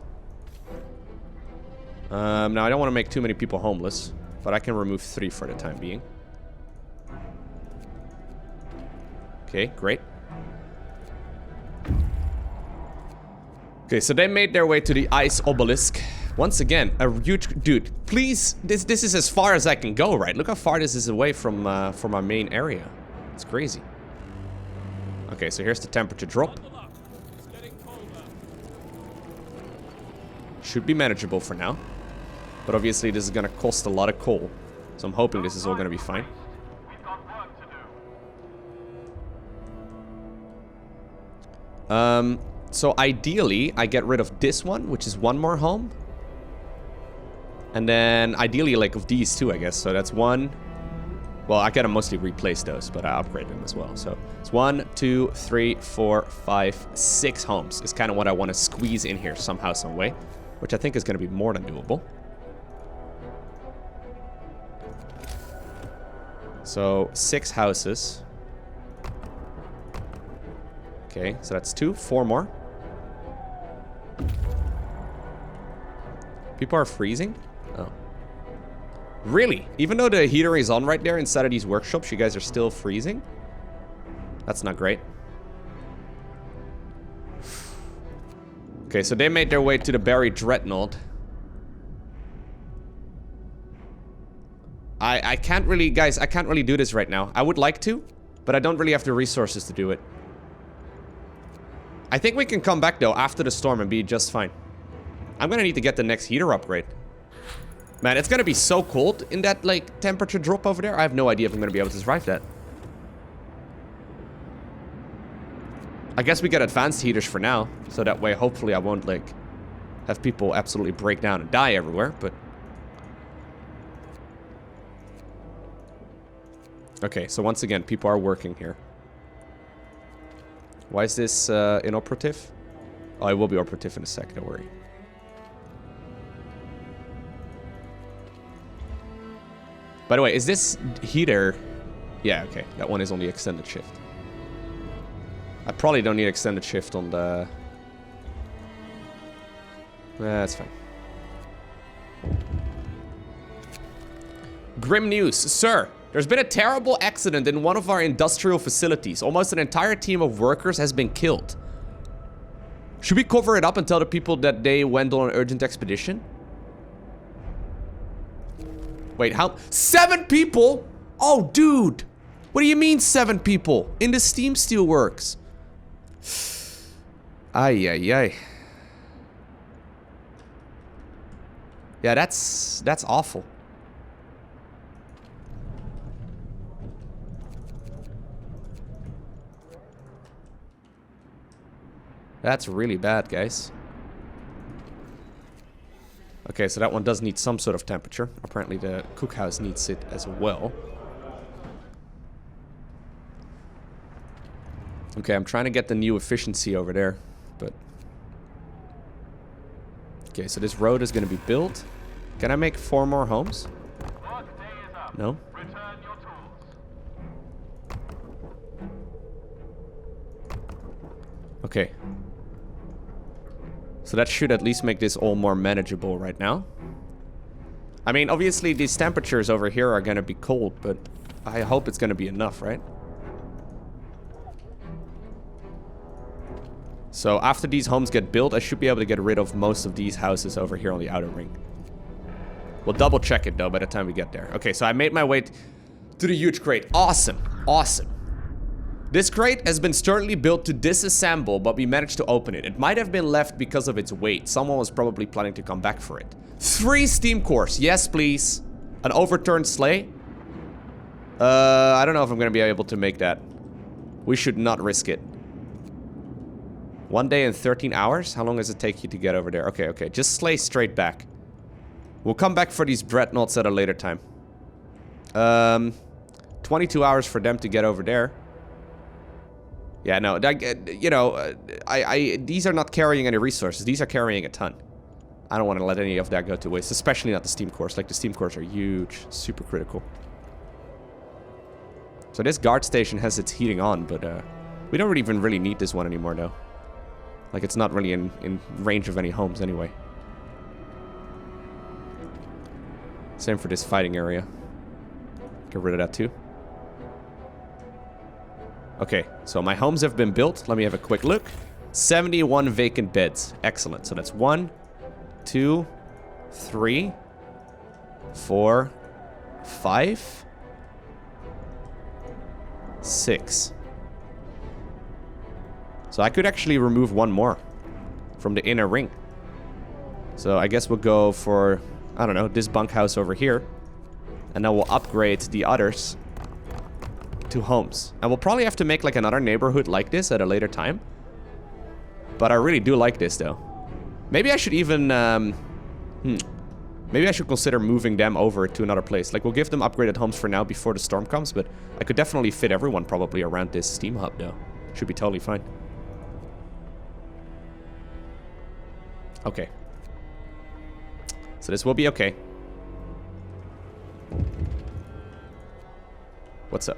Now I don't want to make too many people homeless, but I can remove 3 for the time being. Okay, great. Okay, so they made their way to the ice obelisk. Once again, a huge... Dude, please, this is as far as I can go, right? Look how far this is away from our main area. It's crazy. Okay, so here's the temperature drop. Should be manageable for now. But obviously this is gonna cost a lot of coal. So I'm hoping this is all gonna be fine. So ideally, I get rid of this one, which is 1 more home. And then ideally, like, of these 2, I guess. So that's 1. Well, I gotta mostly replace those, but I upgrade them as well. So it's 1, 2, 3, 4, 5, 6 homes is kind of what I want to squeeze in here somehow, some way. Which I think is gonna be more than doable. So 6 houses. Okay, so that's 2, 4 more. People are freezing? Oh. Really? Even though the heater is on right there inside of these workshops, you guys are still freezing? That's not great. Okay, so they made their way to the buried dreadnought. I can't really, guys, I can't really do this right now. I would like to, but I don't really have the resources to do it. I think we can come back, though, after the storm and be just fine. I'm gonna need to get the next heater upgrade. Man, it's gonna be so cold in that, like, temperature drop over there. I have no idea if I'm gonna be able to survive that. I guess we get advanced heaters for now, so that way, hopefully, I won't, like, have people absolutely break down and die everywhere, but... Okay, so once again, people are working here. Why is this inoperative? Oh, it will be operative in a sec, don't worry. By the way, is this heater... Yeah, okay, that one is on the extended shift. I probably don't need extended shift on the... That's fine. Grim news, sir. There's been a terrible accident in one of our industrial facilities. Almost an entire team of workers has been killed. Should we cover it up and tell the people that they went on an urgent expedition? Wait, how? 7 people? Oh, dude. What do you mean 7 people? In the Steam Steelworks. Ay, ay, ay. Yeah, that's awful. That's really bad, guys. Okay, so that one does need some sort of temperature. Apparently the cookhouse needs it as well. Okay, I'm trying to get the new efficiency over there, but... Okay, so this road is going to be built. Can I make 4 more homes? No? Okay. So that should at least make this all more manageable right now. I mean, obviously these temperatures over here are going to be cold, but I hope it's going to be enough, right? So after these homes get built, I should be able to get rid of most of these houses over here on the outer ring. We'll double check it though by the time we get there. Okay, so I made my way to the huge crate. Awesome. Awesome. This crate has been sturdily built to disassemble, but we managed to open it. It might have been left because of its weight. Someone was probably planning to come back for it. 3 steam cores. Yes, please. An overturned sleigh. I don't know if I'm going to be able to make that. We should not risk it. 1 day and 13 hours? How long does it take you to get over there? Okay, okay. Just sleigh straight back. We'll come back for these dreadnoughts at a later time. 22 hours for them to get over there. Yeah, no, you know, these are not carrying any resources. These are carrying a ton. I don't want to let any of that go to waste, especially not the steam cores. Like, the steam cores are huge, super critical. So this guard station has its heating on, but we don't even really need this one anymore, though. Like, it's not really in range of any homes anyway. Same for this fighting area. Get rid of that too. Okay, so my homes have been built. Let me have a quick look. 71 vacant beds. Excellent. So that's 1, 2, 3, 4, 5, 6. So I could actually remove 1 more from the inner ring. So I guess we'll go for, I don't know, this bunkhouse over here. And then we'll upgrade the others to homes. And we'll probably have to make like another neighborhood like this at a later time. But I really do like this though. Maybe I should even, maybe I should consider moving them over to another place. Like, we'll give them upgraded homes for now before the storm comes, but I could definitely fit everyone probably around this steam hub though. Should be totally fine. Okay. So this will be okay. What's up?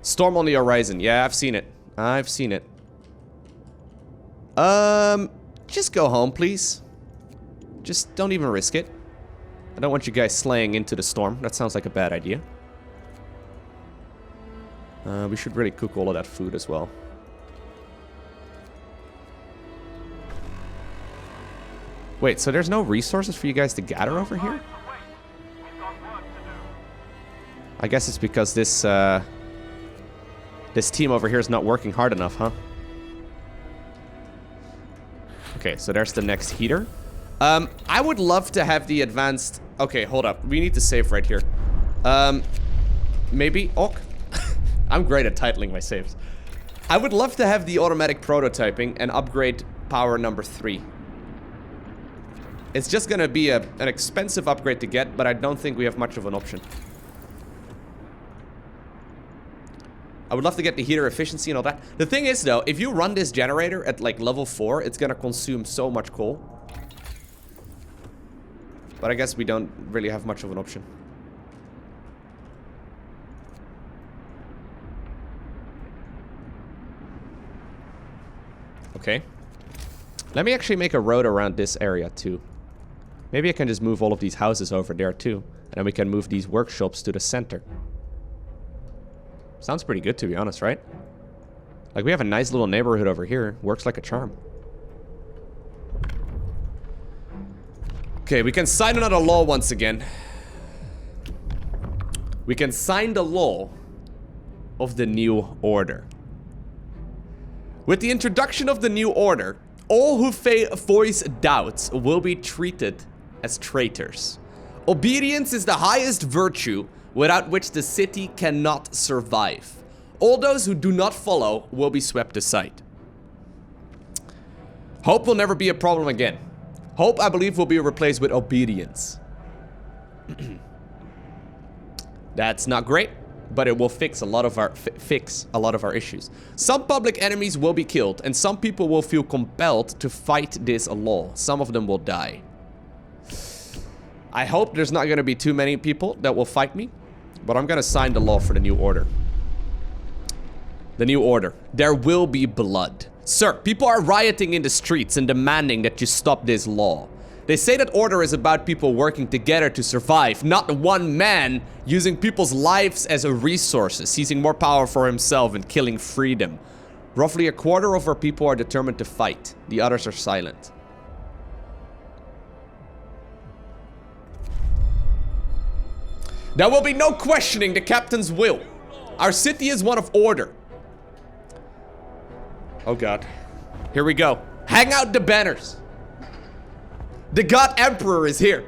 Storm on the horizon. Yeah, I've seen it. I've seen it. Just go home, please. Just don't even risk it. I don't want you guys slaying into the storm. That sounds like a bad idea. We should really cook all of that food as well. Wait, so there's no resources for you guys to gather over here? I guess it's because this team over here is not working hard enough, huh? Okay, so there's the next heater. I would love to have the advanced... Okay, hold up. We need to save right here. Maybe... Ok. I'm great at titling my saves. I would love to have the automatic prototyping and upgrade power number 3. It's just gonna be an expensive upgrade to get, but I don't think we have much of an option. I would love to get the heater efficiency and all that. The thing is, though, if you run this generator at, like, level 4, it's gonna consume so much coal. But I guess we don't really have much of an option. Okay. Let me actually make a road around this area, too. Maybe I can just move all of these houses over there, too. And then we can move these workshops to the center. Sounds pretty good, to be honest, right? Like, we have a nice little neighborhood over here. Works like a charm. Okay, we can sign another law once again. We can sign the law of the new order. With the introduction of the new order, all who voice doubts will be treated as traitors. Obedience is the highest virtue without which the city cannot survive. All those who do not follow will be swept aside. Hope will never be a problem again. Hope, I believe, will be replaced with obedience. That's not great, but it will fix a lot of our issues. Some public enemies will be killed, and some people will feel compelled to fight this law. Some of them will die. I hope there's not going to be too many people that will fight me, but I'm going to sign the law for the new order. The new order. There will be blood. Sir, people are rioting in the streets and demanding that you stop this law. They say that order is about people working together to survive, not one man using people's lives as a resource, seizing more power for himself and killing freedom. Roughly a quarter of our people are determined to fight. The others are silent. There will be no questioning the captain's will. Our city is one of order. Oh god. Here we go. Hang out the banners. The God Emperor is here.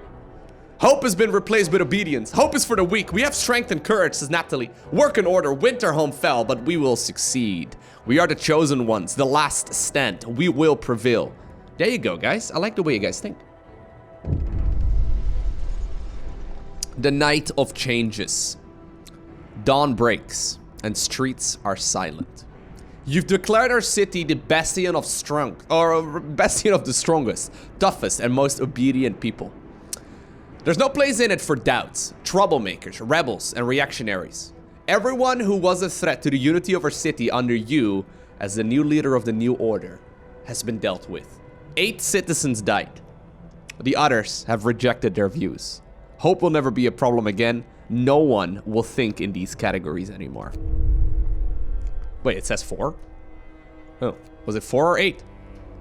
Hope has been replaced with obedience. Hope is for the weak. We have strength and courage, says Natalie. Work in order. Winterhome fell, but we will succeed. We are the chosen ones. The last stand. We will prevail. There you go, guys. I like the way you guys think. The night of changes. Dawn breaks, and streets are silent. You've declared our city the bastion of bastion of the strongest, toughest, and most obedient people. There's no place in it for doubts, troublemakers, rebels, and reactionaries. Everyone who was a threat to the unity of our city under you, as the new leader of the new order, has been dealt with. 8 citizens died. The others have rejected their views. Hope will never be a problem again. No one will think in these categories anymore. Wait, it says 4? Oh, was it 4 or 8?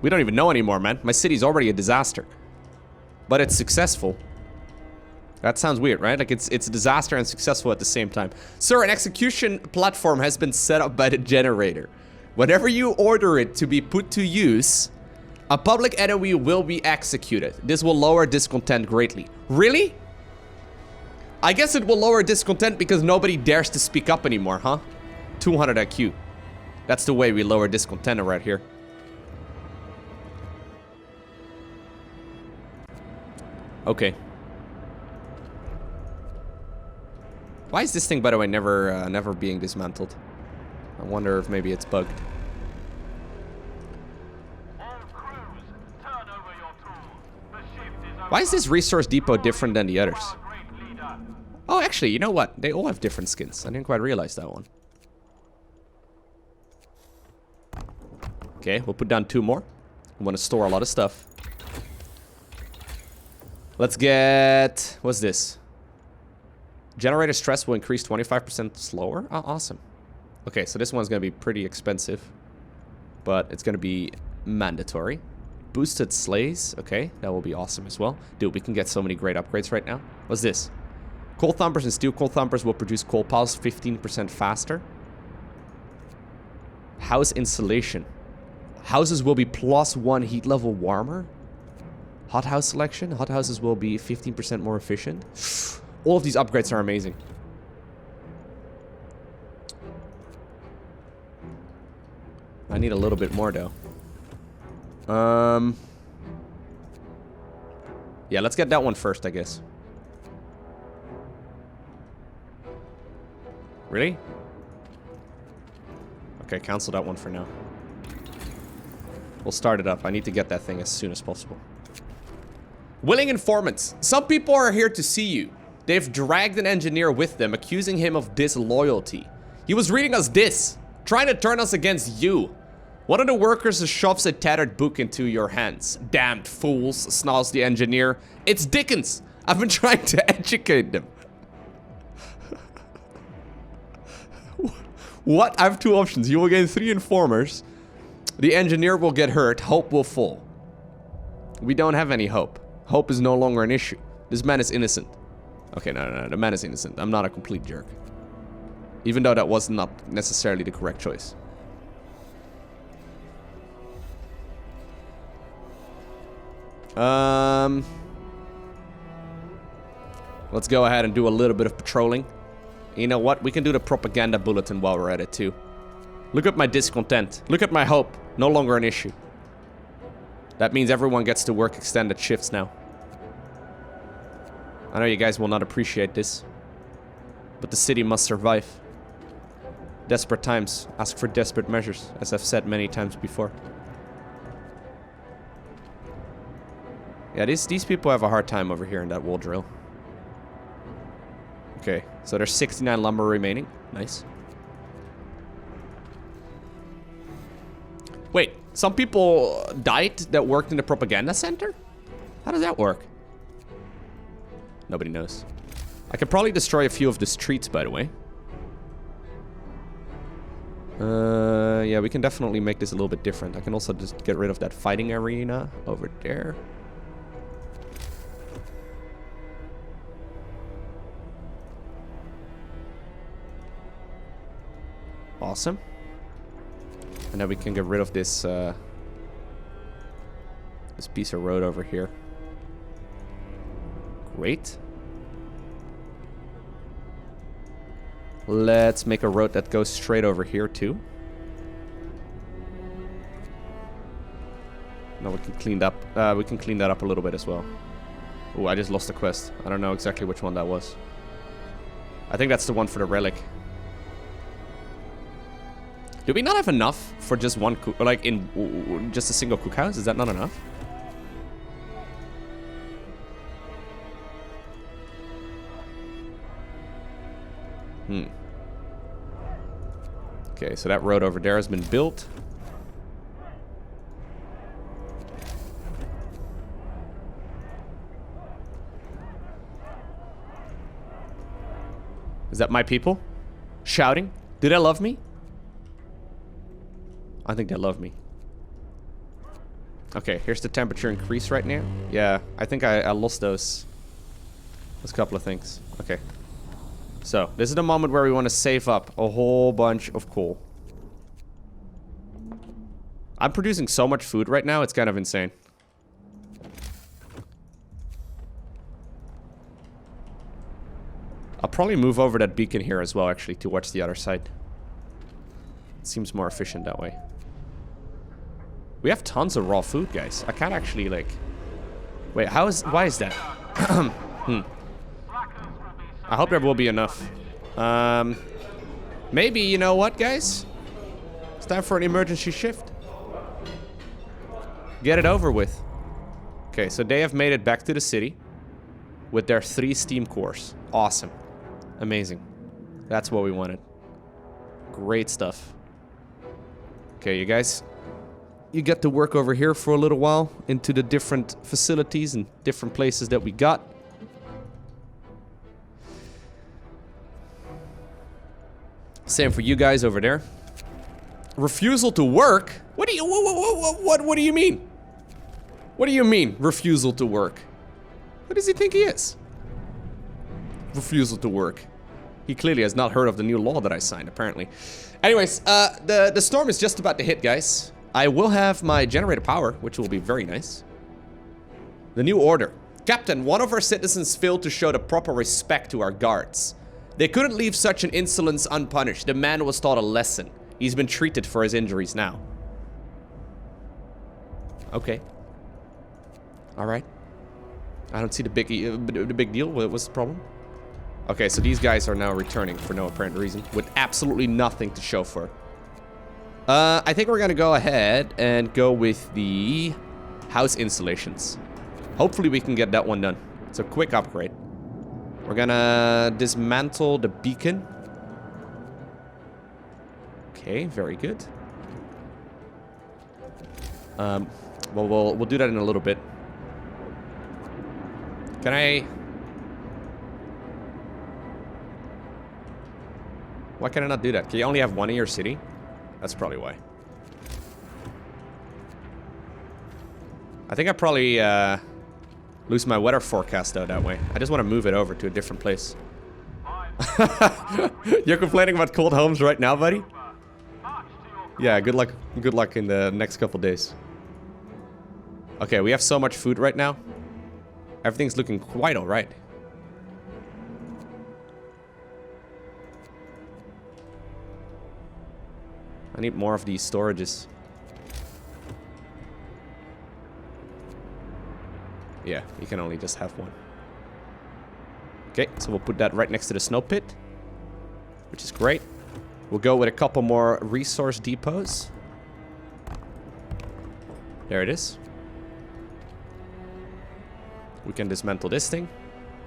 We don't even know anymore, man. My city's already a disaster. But it's successful. That sounds weird, right? Like it's a disaster and successful at the same time. Sir, an execution platform has been set up by the generator. Whenever you order it to be put to use, a public enemy will be executed. This will lower discontent greatly. Really? I guess it will lower discontent because nobody dares to speak up anymore, huh? 200 IQ. That's the way we lower discontent around here. Okay. Why is this thing, by the way, never being dismantled? I wonder if maybe it's bugged. Why is this resource depot different than the others? Oh, actually, you know what? They all have different skins. I didn't quite realize that one. Okay, we'll put down 2 more. We want to store a lot of stuff. Let's get... What's this? Generator stress will increase 25% slower? Oh, awesome. Okay, so this one's going to be pretty expensive. But it's going to be mandatory. Boosted sleighs. Okay, that will be awesome as well. Dude, we can get so many great upgrades right now. What's this? Coal thumpers and steel coal thumpers will produce coal piles 15% faster. House insulation. Houses will be +1 heat level warmer. Hot house selection. Hot houses will be 15% more efficient. All of these upgrades are amazing. I need a little bit more though. Yeah, let's get that one first, I guess. Really? Okay, cancel that one for now. We'll start it up. I need to get that thing as soon as possible. Willing informants. Some people are here to see you. They've dragged an engineer with them, accusing him of disloyalty. He was reading us this, trying to turn us against you. One of the workers shoves a tattered book into your hands. Damned fools, snarls the engineer. It's Dickens. I've been trying to educate them. What? I have two options. You will gain 3 informers. The engineer will get hurt. Hope will fall. We don't have any hope. Hope is no longer an issue. This man is innocent. Okay, no. The man is innocent. I'm not a complete jerk. Even though that was not necessarily the correct choice. Let's go ahead and do a little bit of patrolling. You know what? We can do the propaganda bulletin while we're at it too. Look at my discontent. Look at my hope. No longer an issue. That means everyone gets to work extended shifts now. I know you guys will not appreciate this, but the city must survive. Desperate times ask for desperate measures, as I've said many times before. Yeah, these people have a hard time over here in that wall drill. Okay, so there's 69 lumber remaining. Nice. Wait, some people died that worked in the propaganda center? How does that work? Nobody knows. I could probably destroy a few of the streets, by the way. Yeah, we can definitely make this a little bit different. I can also just get rid of that fighting arena over there. Awesome. And then we can get rid of this this piece of road over here. Great. Let's make a road that goes straight over here too. Now we can clean up. We can clean that up a little bit as well. Oh, I just lost a quest. I don't know exactly which one that was. I think that's the one for the relic. Do we not have enough for just one cook, like in just a single cookhouse? Is that not enough? Okay, so that road over there has been built. Is that my people? Shouting? Do they love me? I think they love me. Okay, here's the temperature increase right now. Yeah, I think I lost those couple of things. Okay. So, this is the moment where we want to save up a whole bunch of coal. I'm producing so much food right now, it's kind of insane. I'll probably move over that beacon here as well, actually, to watch the other side. It seems more efficient that way. We have tons of raw food, guys. I can't actually, like... Wait, why is that? I hope there will be enough. Maybe, you know what, guys? It's time for an emergency shift. Get it over with. Okay, so they have made it back to the city with their 3 steam cores. Awesome. Amazing. That's what we wanted. Great stuff. Okay, you guys. you get to work over here for a little while into the different facilities and different places that we got. Same for you guys over there. Refusal to work? What do you what do you mean? What do you mean, refusal to work? Who does he think he is? Refusal to work. He clearly has not heard of the new law that I signed, apparently. Anyways, the storm is just about to hit, guys. I will have my generator power, which will be very nice. The new order. Captain, one of our citizens failed to show the proper respect to our guards. They couldn't leave such an insolence unpunished. The man was taught a lesson. He's been treated for his injuries now. Okay. Alright. I don't see the big deal. What's the problem? Okay, so these guys are now returning for no apparent reason, with absolutely nothing to show for. I think we're gonna go ahead and go with the house installations. Hopefully we can get that one done. It's a quick upgrade. We're gonna dismantle the beacon. Okay, very good. Well, we'll do that in a little bit. Can I... Why can I not do that? Can you only have one in your city? That's probably why. I think I probably lose my weather forecast though that way. I just want to move it over to a different place. You're complaining about cold homes right now, buddy? Yeah, good luck in the next couple days. Okay, we have so much food right now. Everything's looking quite alright. I need more of these storages. Yeah, you can only just have one. Okay, so we'll put that right next to the snow pit, which is great. We'll go with a couple more resource depots. There it is. We can dismantle this thing,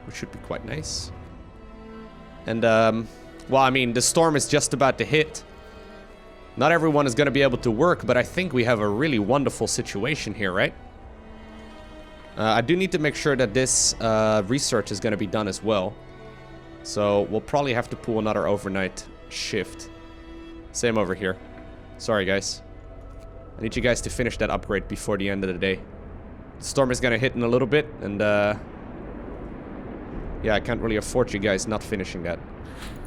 which should be quite nice. And, well, I mean, the storm is just about to hit. Not everyone is going to be able to work, but I think we have a really wonderful situation here, right? I do need to make sure that this research is going to be done as well. So we'll probably have to pull another overnight shift. Same over here. Sorry, guys. I need you guys to finish that upgrade before the end of the day. The storm is going to hit in a little bit, and yeah, I can't really afford you guys not finishing that.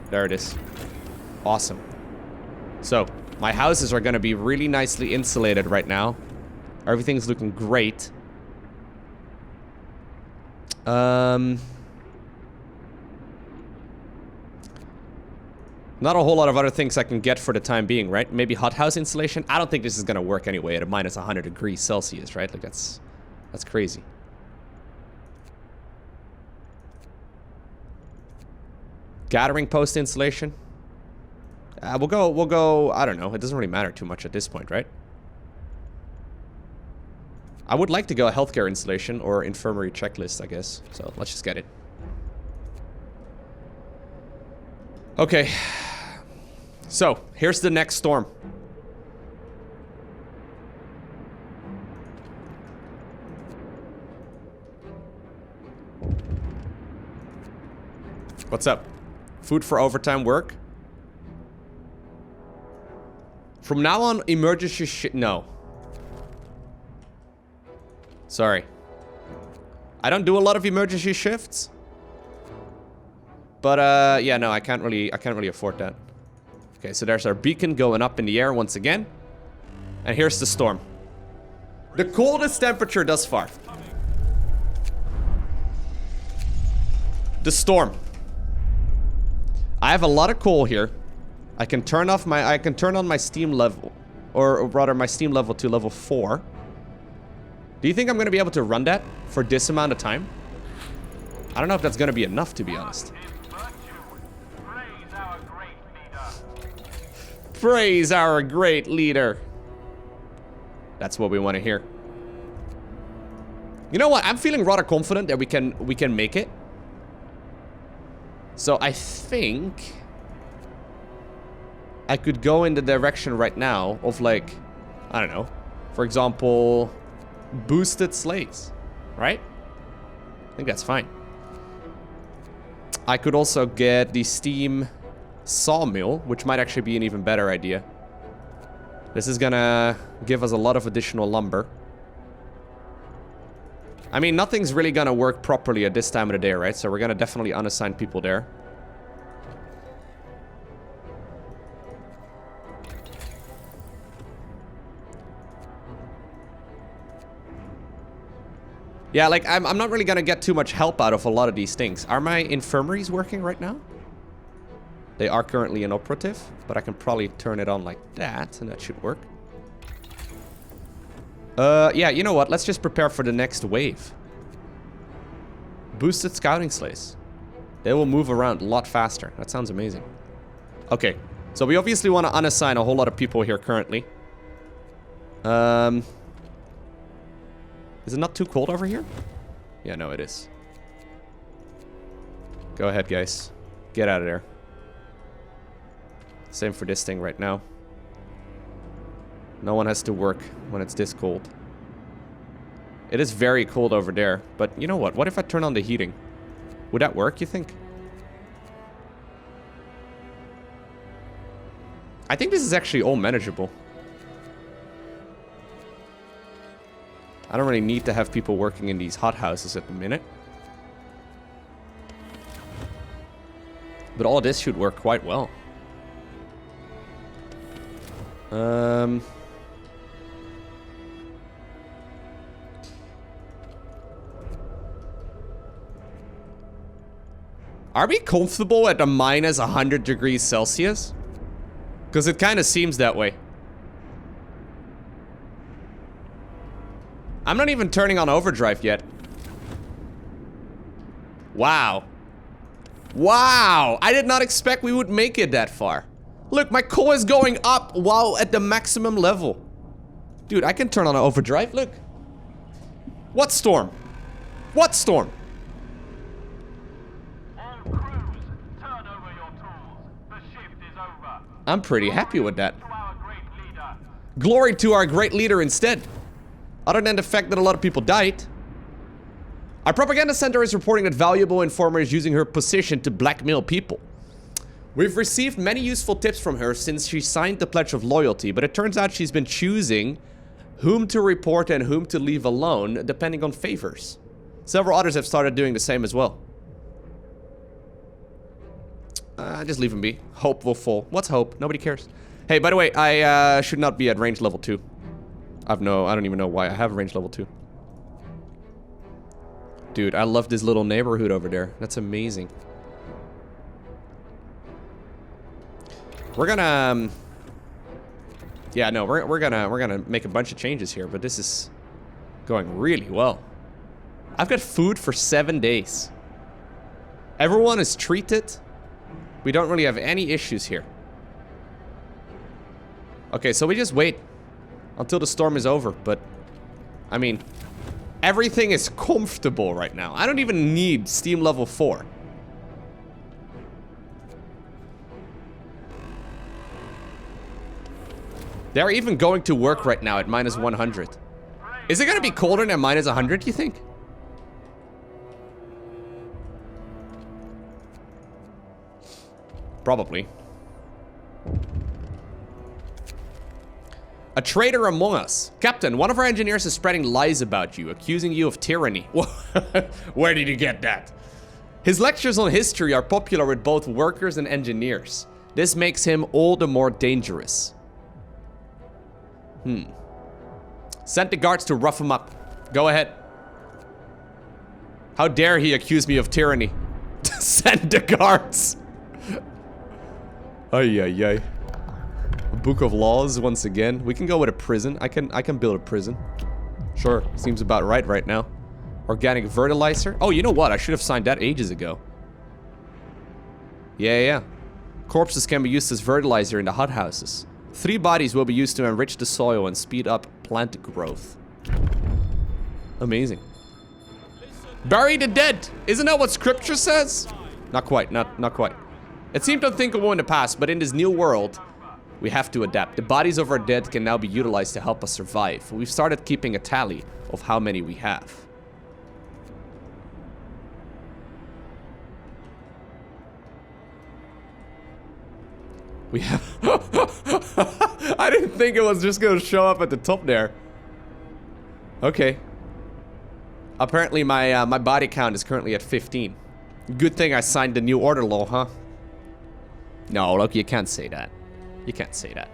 There it is. Awesome. So, my houses are going to be really nicely insulated right now. Everything's looking great. Not a whole lot of other things I can get for the time being, right? Maybe hothouse insulation. I don't think this is going to work anyway at a minus 100 degrees Celsius, right? Like, that's crazy. Gathering post insulation. We'll go, I don't know. It doesn't really matter too much at this point, right? I would like to go healthcare installation or infirmary checklist, I guess. So let's just get it. Okay. So, here's the next storm. What's up? Food for overtime work? From now on, emergency shit. No. Sorry. I don't do a lot of emergency shifts. But yeah, no, I can't really afford that. Okay, so there's our beacon going up in the air once again. And here's the storm. The coldest temperature thus far. The storm. I have a lot of coal here. I can turn on my steam level, or rather my steam level to level 4. Do you think I'm going to be able to run that for this amount of time? I don't know if that's going to be enough, to be honest. Praise our great leader. That's what we want to hear. You know what? I'm feeling rather confident that we can make it. So I think I could go in the direction right now of, like, I don't know, For example, boosted slates, right? I think that's fine. I could also get the steam sawmill, which might actually be an even better idea. This is gonna give us a lot of additional lumber. I mean, nothing's really gonna work properly at this time of the day, right? So we're gonna definitely unassign people there. Yeah, like, I'm not really gonna get too much help out of a lot of these things. Are my infirmaries working right now? They are currently inoperative, but I can probably turn it on like that, and that should work. Yeah, you know what? Let's just prepare for the next wave. Boosted scouting sleighs. They will move around a lot faster. That sounds amazing. Okay, so we obviously want to unassign a whole lot of people here currently. Is it not too cold over here? Yeah, no, it is. Go ahead, guys. Get out of there. Same for this thing right now. No one has to work when it's this cold. It is very cold over there, but you know what? What if I turn on the heating? Would that work, you think? I think this is actually all manageable. I don't really need to have people working in these hothouses at the minute. But all this should work quite well. Are we comfortable at the minus 100 degrees Celsius? Because it kind of seems that way. I'm not even turning on overdrive yet. Wow. Wow! I did not expect we would make it that far. Look, my core is going up while at the maximum level. Dude, I can turn on overdrive, look. What storm? What storm? All crews, turn over your tools. The shift is over. I'm pretty happy with that. To our great leader. Glory to our great leader instead. Other than the fact that a lot of people died. Our propaganda center is reporting that valuable informer is using her position to blackmail people. We've received many useful tips from her since she signed the Pledge of Loyalty, but it turns out she's been choosing whom to report and whom to leave alone, depending on favors. Several others have started doing the same as well. Just leave him be. Hope will fall. What's hope? Nobody cares. Hey, by the way, I should not be at range level 2. I don't even know why I have range level 2. Dude, I love this little neighborhood over there. That's amazing. We're gonna yeah, no, we're gonna make a bunch of changes here, but this is going really well. I've got food for 7 days. Everyone is treated. We don't really have any issues here. Okay, so we just wait until the storm is over, but I mean, everything is comfortable right now. I don't even need steam level 4. They're even going to work right now at minus 100. Is it gonna be colder than minus 100, you think? Probably. A traitor among us. Captain, one of our engineers is spreading lies about you, accusing you of tyranny. Where did you get that? His lectures on history are popular with both workers and engineers. This makes him all the more dangerous. Send the guards to rough him up. Go ahead. How dare he accuse me of tyranny? Send the guards. Ay, ay, ay. A book of laws once again. We can go with a prison. I can build a prison. Sure, seems about right now. Organic fertilizer. Oh, you know what? I should have signed that ages ago. Yeah. Corpses can be used as fertilizer in the hothouses. 3 bodies will be used to enrich the soil and speed up plant growth. Amazing. Bury the dead. Isn't that what scripture says? Not quite. Not quite. It seemed unthinkable in the past, but in this new world, We have to adapt. The bodies of our dead can now be utilized to help us survive. We've started keeping a tally of how many we have. We have... I didn't think it was just going to show up at the top there. Okay. Apparently my my body count is currently at 15. Good thing I signed the new order law, huh? No, look, you can't say that. You can't say that.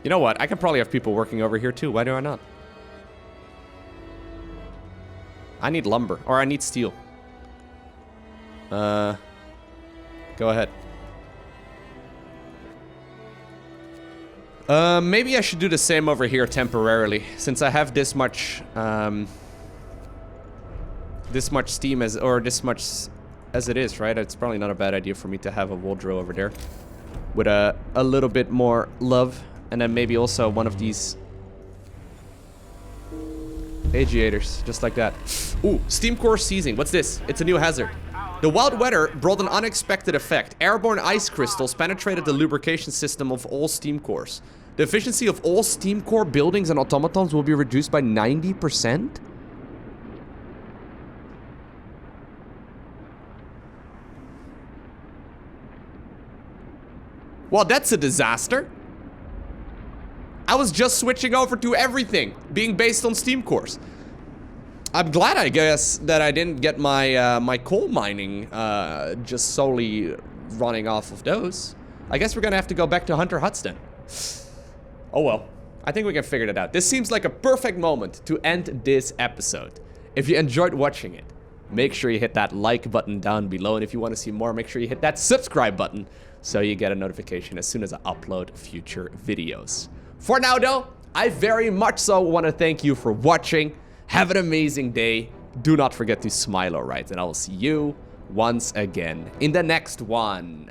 You know what? I can probably have people working over here too. Why do I not? I need lumber. Or I need steel. Go ahead. Maybe I should do the same over here temporarily. Since I have this much steam as, or this much as it is, right? It's probably not a bad idea for me to have a wool drill over there. With a little bit more love. And then maybe also one of these agiators, just like that. Ooh, steam core seizing. What's this? It's a new hazard. The wild weather brought an unexpected effect. Airborne ice crystals penetrated the lubrication system of all steam cores. The efficiency of all steam core buildings and automatons will be reduced by 90%? Well, that's a disaster. I was just switching over to everything being based on steam cores. I'm glad, I guess, that I didn't get my my coal mining just solely running off of those. I guess we're gonna have to go back to Hunter Huts then. Oh well, I think we can figure it out. This seems like a perfect moment to end this episode. If you enjoyed watching it, make sure you hit that like button down below. And if you want to see more, make sure you hit that subscribe button so you get a notification as soon as I upload future videos. For now though, I very much so want to thank you for watching. Have an amazing day. Do not forget to smile, alright? And I will see you once again in the next one.